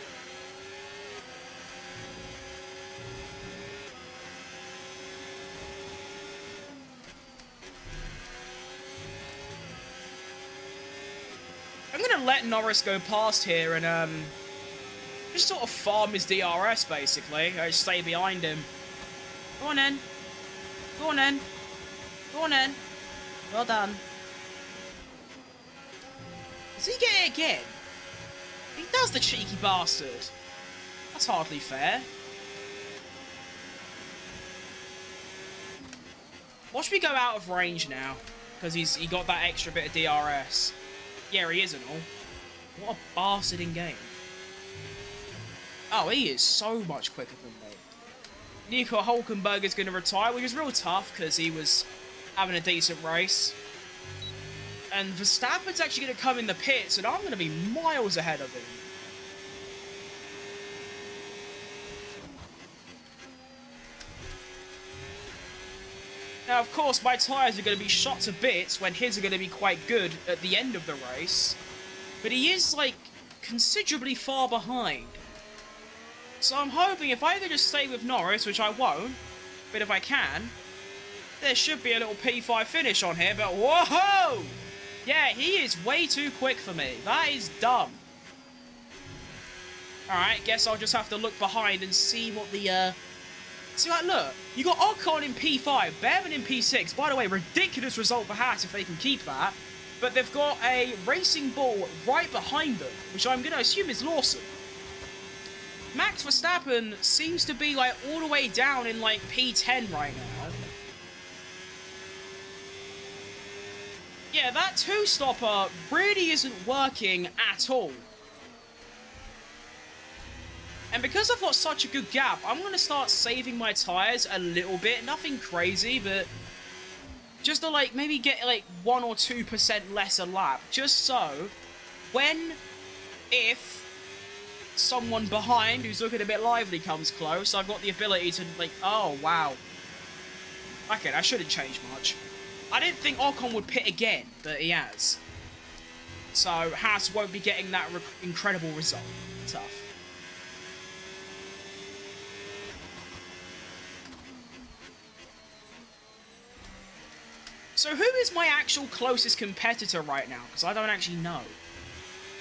I'm going to let Norris go past here and just sort of farm his DRS, basically. I just stay behind him. Go on in. Go on in. Go on in. Well done. Does he get it again? He does, the cheeky bastard. That's hardly fair. Watch me go out of range now, because he got that extra bit of DRS. Yeah, he is and all. What a bastard in game. Oh, he is so much quicker than me. Nico Hulkenberg is going to retire, which is real tough because he was having a decent race. And Verstappen's actually going to come in the pits, and I'm going to be miles ahead of him. Now, of course, my tyres are going to be shot to bits when his are going to be quite good at the end of the race. But he is, like, considerably far behind. So I'm hoping if I can just stay with Norris, which I won't, but if I can, there should be a little P5 finish on here, but whoa! Yeah, he is way too quick for me. That is dumb. Alright, guess I'll just have to look behind and see what the, See, like, look, you got Ocon in P5, Behrman in P6. By the way, ridiculous result for Haas if they can keep that. But they've got a Racing Bull right behind them, which I'm going to assume is Lawson. Max Verstappen seems to be, like, all the way down in, like, P10 right now. Yeah, that two-stopper really isn't working at all. And because I've got such a good gap, I'm going to start saving my tyres a little bit. Nothing crazy, but just to, like, maybe get, like, 1 or 2% less a lap. Just so, if someone behind who's looking a bit lively comes close, I've got the ability to, like, oh, wow. Okay, that shouldn't change much. I didn't think Ocon would pit again, but he has. So, Haas won't be getting that incredible result. Tough. So who is my actual closest competitor right now? Because I don't actually know.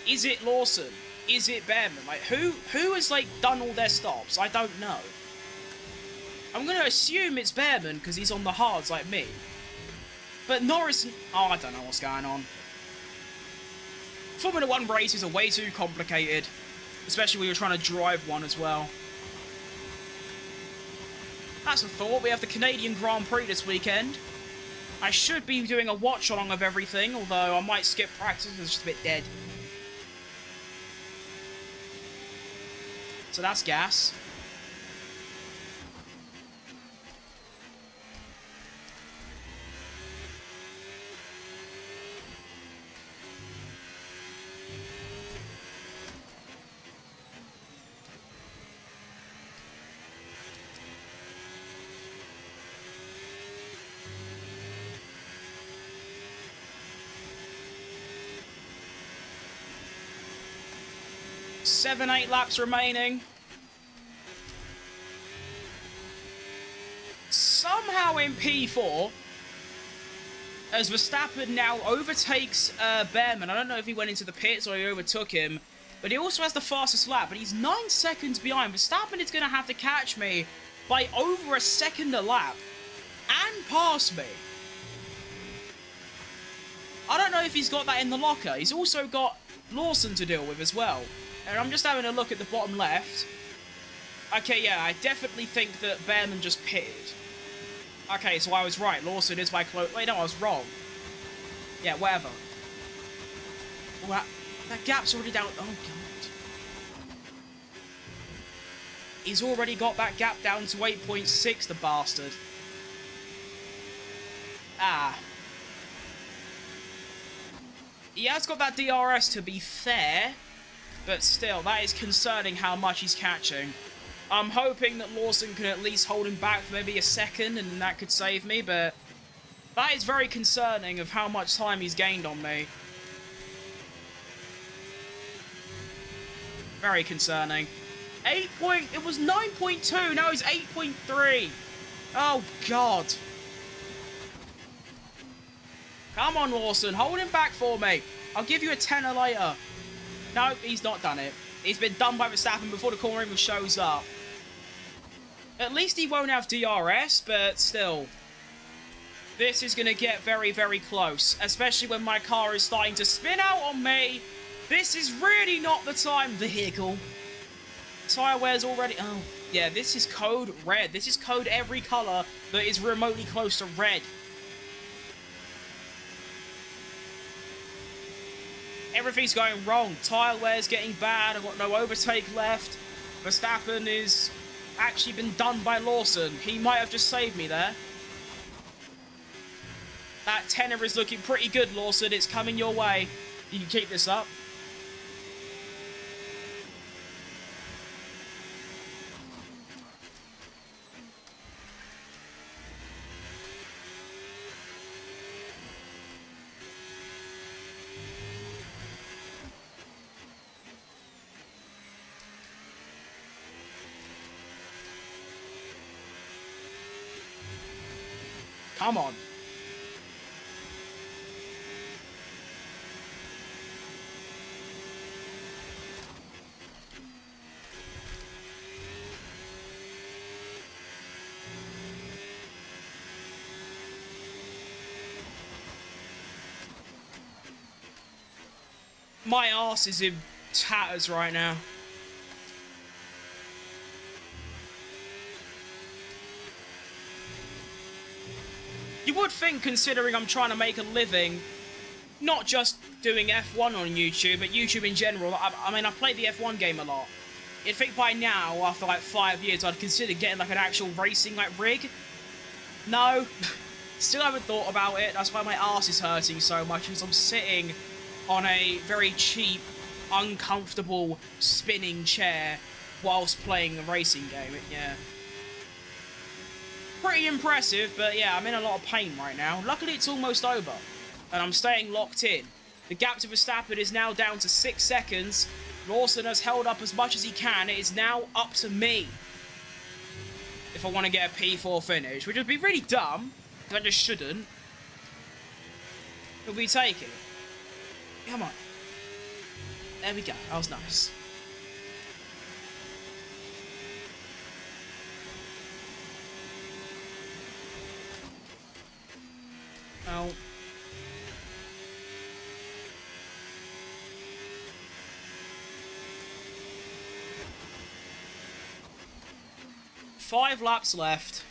Is it Lawson? Is it Behrman? Like, who has, like, done all their stops? I don't know. I'm going to assume it's Behrman because he's on the hards like me. But Norris... Oh, I don't know what's going on. Formula 1 races are way too complicated. Especially when you're trying to drive one as well. That's a thought. We have the Canadian Grand Prix this weekend. I should be doing a watch-along of everything, although I might skip practice because it's just a bit dead. So that's gas. Seven, 8 laps remaining. Somehow in P4, as Verstappen now overtakes Behrman. I don't know if he went into the pits or he overtook him, but he also has the fastest lap, but he's 9 seconds behind. Verstappen is going to have to catch me by over a second a lap and pass me. I don't know if he's got that in the locker. He's also got Lawson to deal with as well. And I'm just having a look at the bottom left. Okay, yeah, I definitely think that Behrman just pitted. Okay, so I was right. Lawson is my close... Wait, no, I was wrong. Yeah, whatever. Well, that gap's already down... Oh, God. He's already got that gap down to 8.6, the bastard. Ah. He has got that DRS, to be fair. But still, that is concerning how much he's catching. I'm hoping that Lawson can at least hold him back for maybe a second, and that could save me, but that is very concerning of how much time he's gained on me. Very concerning. It was 9.2, now he's 8.3. Oh, God. Come on, Lawson, hold him back for me. I'll give you a tenner later. No, he's not done it. He's been done by Verstappen before the corner even shows up. At least he won't have DRS, but still. This is going to get very, very close. Especially when my car is starting to spin out on me. This is really not the time, vehicle. Tyre wear's already... Oh, yeah, this is code red. This is code every colour that is remotely close to red. Everything's going wrong. Tyre wear's getting bad. I've got no overtake left. Verstappen is actually been done by Lawson. He might have just saved me there. That tenor is looking pretty good, Lawson. It's coming your way. You can keep this up. Come on. My arse is in tatters right now. You would think, considering I'm trying to make a living, not just doing F1 on YouTube, but YouTube in general. I mean, I play the F1 game a lot. You'd think by now, after like 5 years, I'd consider getting like an actual racing like rig. No, still haven't thought about it. That's why my arse is hurting so much, because I'm sitting on a very cheap, uncomfortable spinning chair whilst playing a racing game. Yeah. Pretty impressive, but yeah, I'm in a lot of pain right now. Luckily, it's almost over, and I'm staying locked in. The gap to Verstappen is now down to 6 seconds. Lawson has held up as much as he can. It is now up to me if I want to get a P4 finish, which would be really dumb, because I just shouldn't. But we take it. Come on. There we go. That was nice. Oh. Five laps left.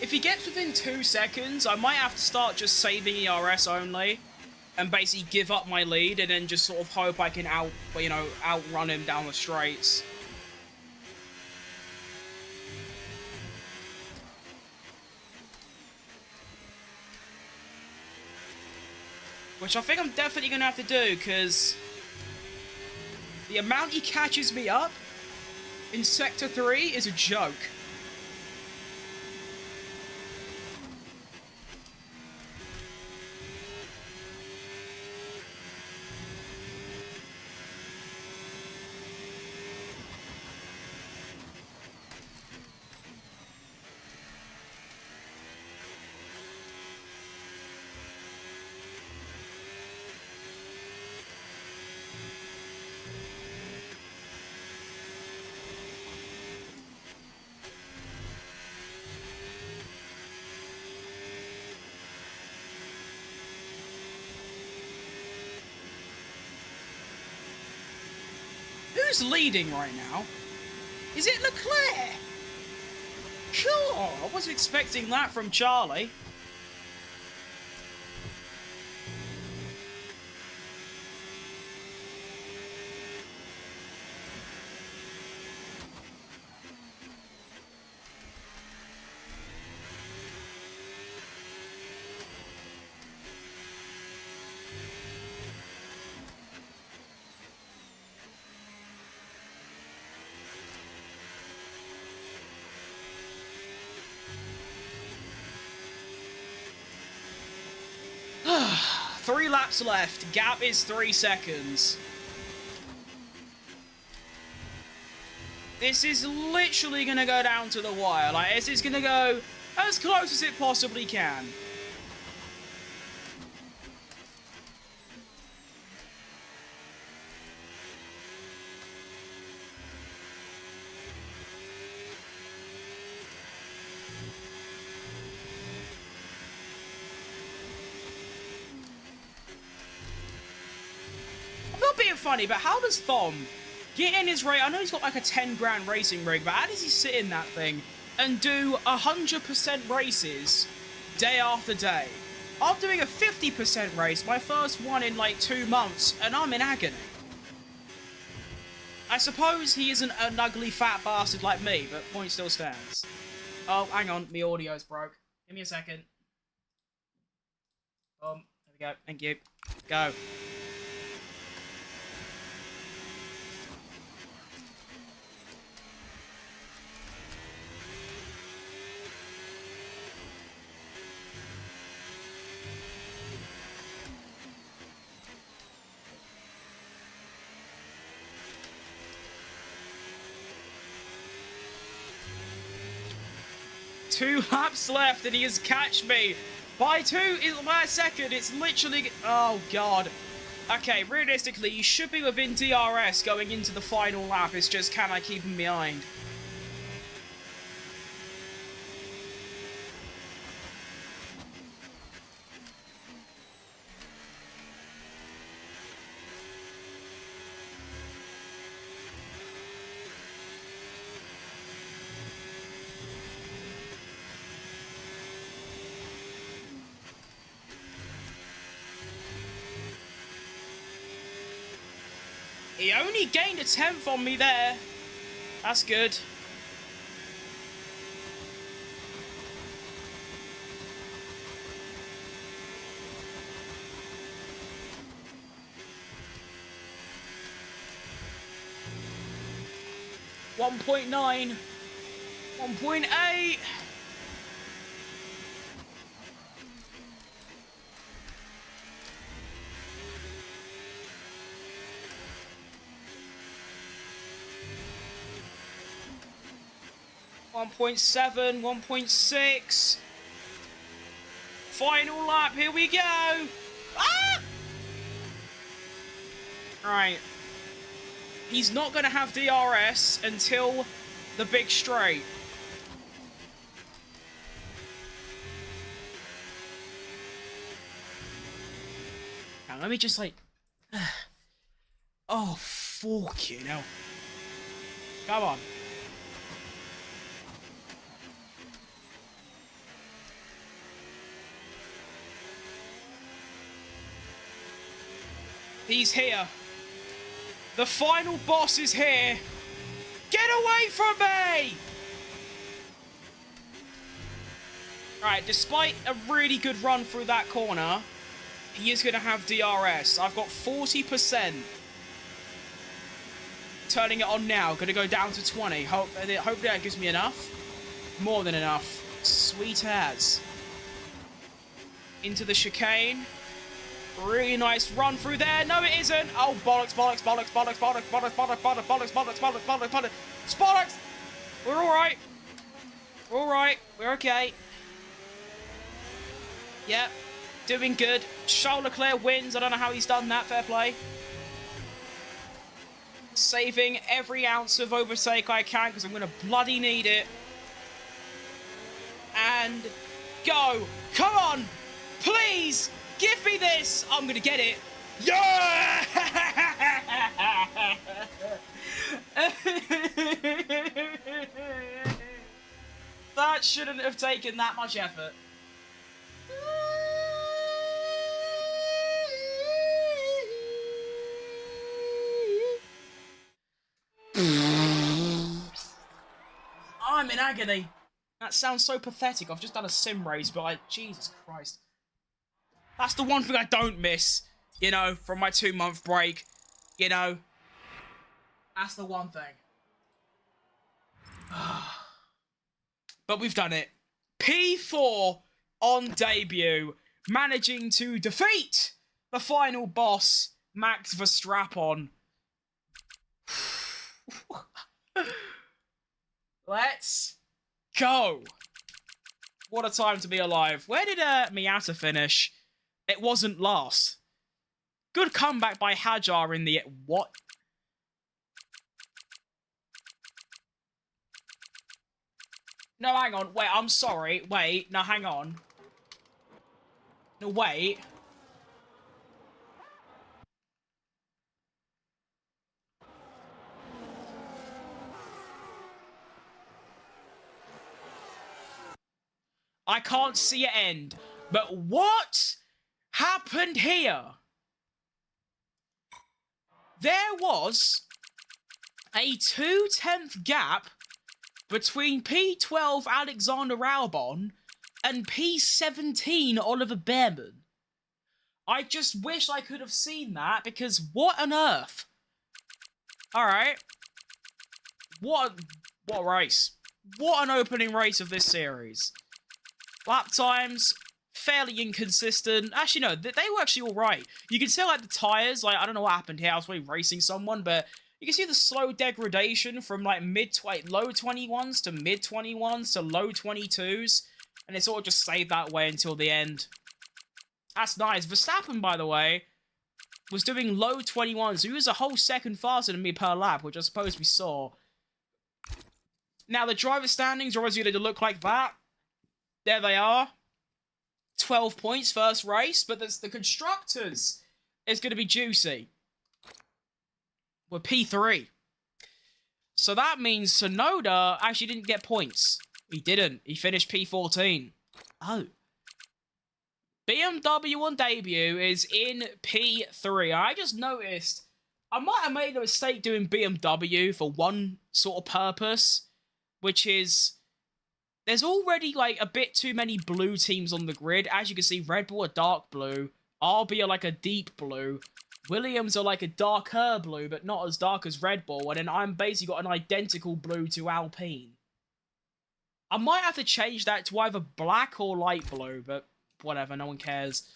If he gets within 2 seconds, I might have to start just saving ERS only and basically give up my lead and then just sort of hope I can outrun him down the straights. Which I think I'm definitely going to have to do, because the amount he catches me up in Sector 3 is a joke. Who's leading right now? Is it Leclerc? Sure, I wasn't expecting that from Charlie. Three laps left. Gap is 3 seconds. This is literally going to go down to the wire. Like, this is going to go as close as it possibly can. I'm not being funny, but how does Thom get in his rig? I know he's got like a 10 grand racing rig, but how does he sit in that thing and do 100% races day after day? I'm doing a 50% race, my first one in like 2 months, and I'm in agony. I suppose he isn't an ugly fat bastard like me, but point still stands. Oh, hang on, my audio's broke. Give me a second. There we go, thank you. Go. Two laps left and he has catched me by a second. It's literally, oh god. Okay, realistically, you should be within DRS going into the final lap. It's just, can I keep him behind? He only gained a 10th on me there. That's good. .9, 1.8. .7, 1.6. Final lap, here we go. Ah! Right. He's not going to have DRS until the big straight. Now, let me just like... Oh, fuck you know. Come on. He's here. The final boss is here. Get away from me! Alright, despite a really good run through that corner, he is going to have DRS. I've got 40%. Turning it on now. Going to go down to 20. Hopefully that gives me enough. More than enough. Sweet as. Into the chicane. Really nice run through there. No, it isn't. Oh, bollocks, bollocks, bollocks, bollocks, bollocks, bollocks, bollocks, bollocks, bollocks, bollocks, bollocks, bollocks, bollocks. Bollocks! We're alright. We're alright. We're okay. Yep. Doing good. Charles Leclerc wins. I don't know how he's done that. Fair play. Saving every ounce of overtake I can because I'm going to bloody need it. And go. Come on. Please. Give me this! I'm gonna get it. Yeah! That shouldn't have taken that much effort. I'm in agony. That sounds so pathetic. I've just done a sim race, but Jesus Christ. That's the one thing I don't miss, you know, from my 2-month break, you know. That's the one thing. But we've done it. P4 on debut, managing to defeat the final boss, Max Verstappen. Let's go. What a time to be alive. Where did Miata finish? It wasn't last. Good comeback by Hajar in the... What? No, hang on. Wait, I'm sorry. Wait. No, hang on. No, wait. I can't see it end. But what happened here? There was a 2/10 gap between P12 Alexander Albon and P17 Oliver Behrman. I just wish I could have seen that, because what on earth? Alright. What a race. What an opening race of this series. Lap times, fairly inconsistent. Actually, no, they were actually alright. You can tell, like, the tyres, like, I don't know what happened here. I was probably racing someone, but you can see the slow degradation from, like, low 21s to mid 21s to low 22s. And it sort of just stayed that way until the end. That's nice. Verstappen, by the way, was doing low 21s. So he was a whole second faster than me per lap, which I suppose we saw. Now, the driver standings are always going to look like that. There they are. 12 points, first race. But the constructors is going to be juicy. We're P3. So that means Tsunoda actually didn't get points. He didn't. He finished P14. Oh. BMW on debut is in P3. I just noticed I might have made a mistake doing BMW for one sort of purpose, which is there's already like a bit too many blue teams on the grid. As you can see, Red Bull are dark blue, RB are like a deep blue, Williams are like a darker blue, but not as dark as Red Bull, and then I'm basically got an identical blue to Alpine. I might have to change that to either black or light blue, but whatever, no one cares.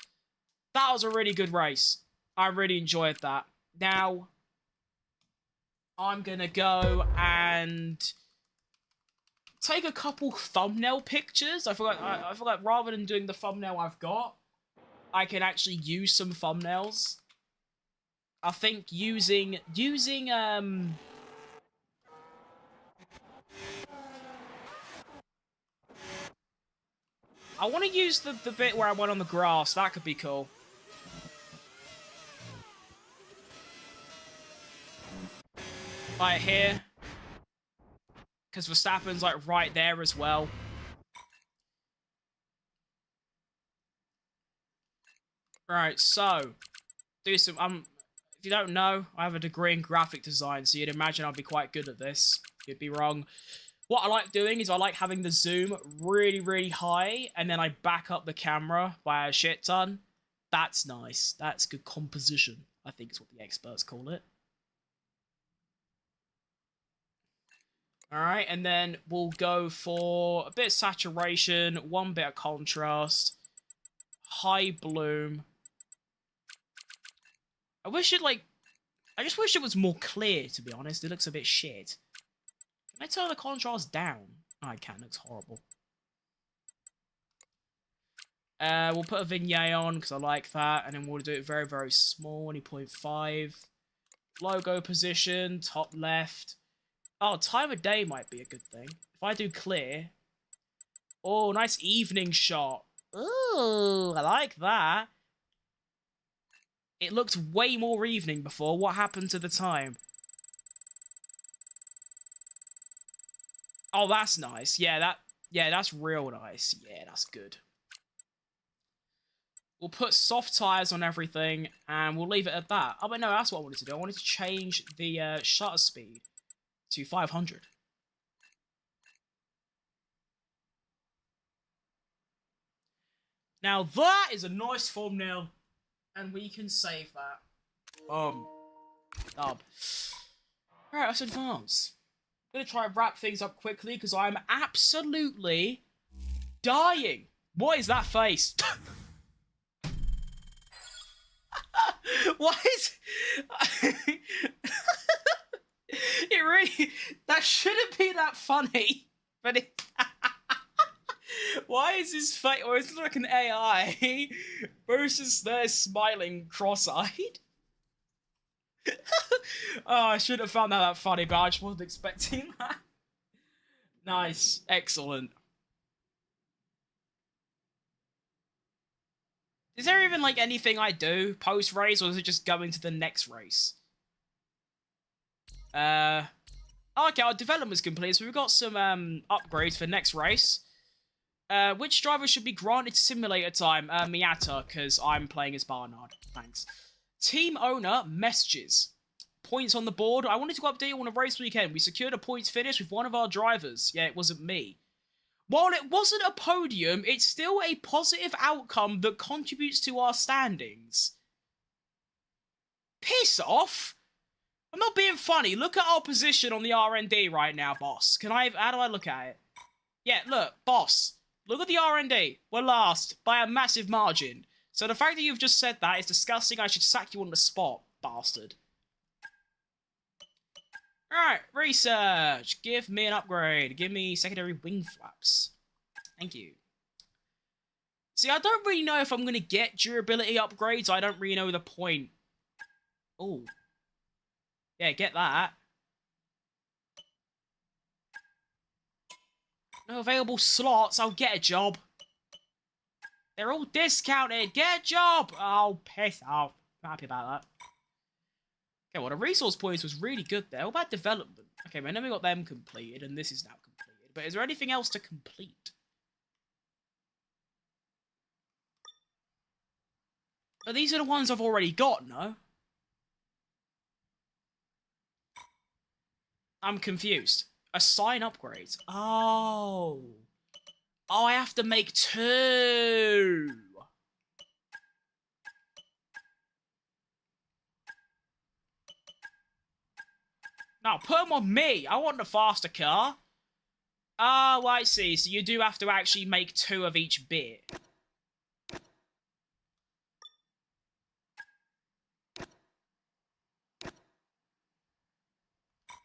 That was a really good race. I really enjoyed that. Now, I'm gonna go and take a couple thumbnail pictures. I forgot rather than doing the thumbnail I've got, I can actually use some thumbnails. I think using I want to use the bit where I went on the grass. That could be cool. Right here. Because Verstappen's like right there as well. Right, so do some if you don't know, I have a degree in graphic design, so you'd imagine I'd be quite good at this. You'd be wrong. What I like doing is I like having the zoom really, really high, and then I back up the camera by a shit ton. That's nice. That's good composition, I think is what the experts call it. Alright, and then we'll go for a bit of saturation, one bit of contrast, high bloom. I just wish it was more clear, to be honest. It looks a bit shit. Can I turn the contrast down? Oh, I can. It looks horrible. We'll put a vignette on, because I like that. And then we'll do it very, very small. 0.5. Logo position. Top left. Oh, time of day might be a good thing. If I do clear. Oh, nice evening shot. Ooh, I like that. It looked way more evening before. What happened to the time? Oh, that's nice. Yeah, that's real nice. Yeah, that's good. We'll put soft tires on everything, and we'll leave it at that. Oh, but no, that's what I wanted to do. I wanted to change the shutter speed to 500. Now, that is a nice thumbnail, and we can save that. Dub. Alright, let's advance. I'm gonna try and wrap things up quickly because I'm absolutely dying. What is that face? Why is... It really... That shouldn't be that funny. But it... Why is his face... Or is it like an AI versus there smiling cross-eyed? Oh, I should have found that funny, but I just wasn't expecting that. Nice. Excellent. Is there even, like, anything I do post-race, or is it just going to the next race? Okay, our development's complete, so we've got some, upgrades for next race. Which driver should be granted simulator time? Miata, because I'm playing as Barnard. Thanks. Team owner messages. Points on the board. I wanted to update you on a race weekend. We secured a points finish with one of our drivers. Yeah, it wasn't me. While it wasn't a podium, it's still a positive outcome that contributes to our standings. Piss off! I'm not being funny. Look at our position on the R&D right now, boss. How do I look at it? Yeah, look, boss. Look at the R&D. We're last by a massive margin. So the fact that you've just said that is disgusting. I should sack you on the spot, bastard. Alright, research. Give me an upgrade. Give me secondary wing flaps. Thank you. See, I don't really know if I'm going to get durability upgrades. I don't really know the point. Oh. Yeah, get that. No available slots. I'll get a job. They're all discounted. Get a job. Oh, piss off. I'm happy about that. Okay, well, the resource points was really good there. What about development? Okay, well, then we got them completed, and this is now completed. But is there anything else to complete? But these are the ones I've already got, no? I'm confused. Assign upgrades. Oh. Oh, I have to make 2. No, put them on me. I want the faster car. Oh, I see. So you do have to actually make 2 of each bit.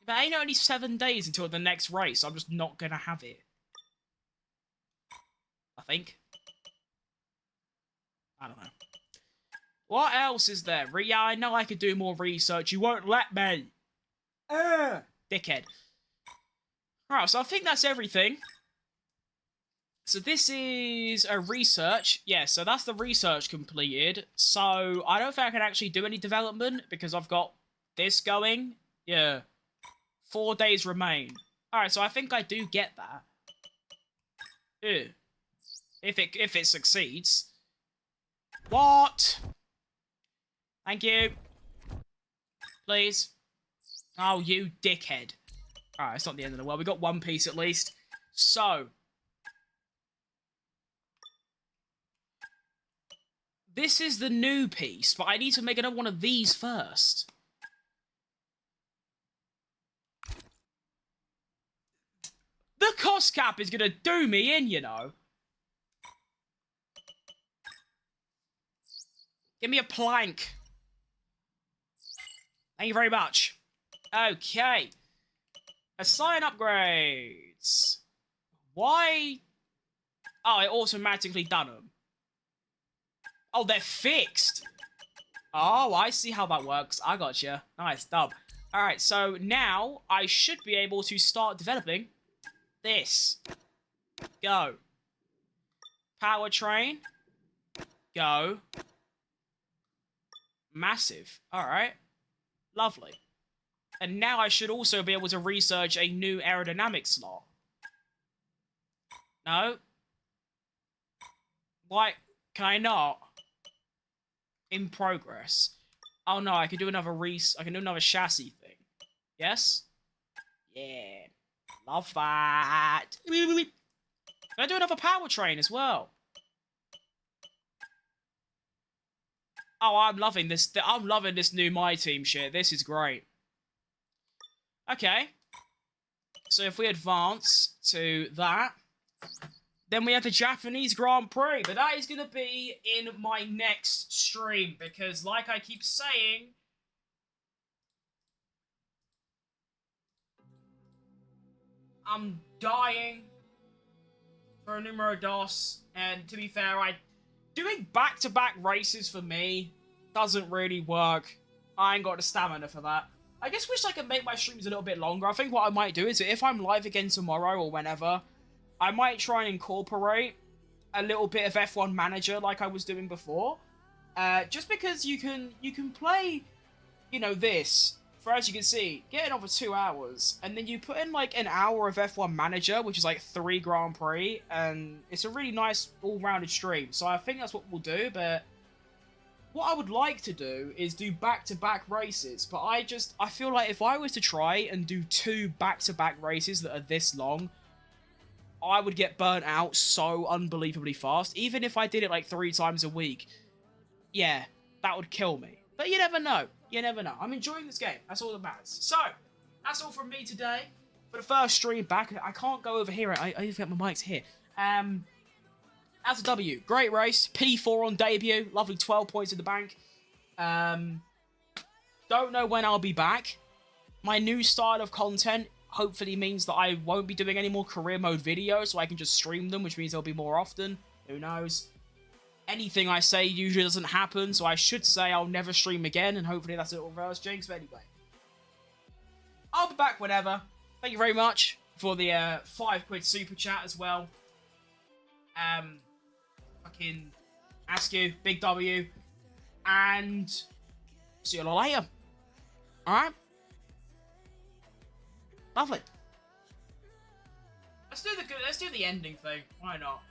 But ain't only 7 days until the next race. I'm just not gonna have it. I think. I don't know. What else is there? Yeah, I know I could do more research. You won't let me. Dickhead. Alright, so I think that's everything. So this is a research. Yeah, so that's the research completed. So I don't think I can actually do any development because I've got this going. Yeah. 4 days remain. Alright, so I think I do get that. Ew. If it succeeds. What? Thank you. Please. Oh, you dickhead. Alright, it's not the end of the world. We got 1 piece at least. So. This is the new piece, but I need to make another one of these first. The cost cap is gonna do me in, you know. Give me a plank. Thank you very much. Okay. Assign upgrades. Why? Oh, it automatically done them. Oh, they're fixed. Oh, I see how that works. I gotcha. Nice, dub. Alright, so now I should be able to start developing this. Go. Powertrain. Go. Massive. Alright. Lovely. And now I should also be able to research a new aerodynamic slot. No? Why? Can I not? In progress. Oh no, I can do another I can do another chassis thing. Yes? Yeah. Love that. Can I do another powertrain as well? Oh, I'm loving this. I'm loving this new My Team shit. This is great. Okay. So if we advance to that, then we have the Japanese Grand Prix. But that is going to be in my next stream. Because like I keep saying, I'm dying for a numero dos, and to be fair, doing back-to-back races for me doesn't really work. I ain't got the stamina for that. I just wish I could make my streams a little bit longer. I think what I might do is if I'm live again tomorrow or whenever, I might try and incorporate a little bit of F1 Manager like I was doing before. Just because you can play, you know, this, for as you can see, getting over 2 hours, and then you put in like an hour of F1 Manager, which is like 3 Grand Prix, and it's a really nice all-rounded stream. So I think that's what we'll do, but what I would like to do is do back-to-back races, but I feel like if I was to try and do 2 back-to-back races that are this long, I would get burnt out so unbelievably fast. Even if I did it like 3 times a week, yeah, that would kill me. But you never know. You never know. I'm enjoying this game. That's all that matters. So, that's all from me today. For the first stream back, I can't go over here. I even get my mics here. As a W, great race. P4 on debut. Lovely 12 points in the bank. Don't know when I'll be back. My new style of content hopefully means that I won't be doing any more career mode videos, so I can just stream them, which means they'll be more often. Who knows? Anything I say usually doesn't happen, so I should say I'll never stream again, and hopefully that's a little reverse jinx. But anyway, I'll be back whenever. Thank you very much for the £5 super chat as well. Fucking ask you, big W, and see you all later. All right, lovely. Let's do the ending thing. Why not?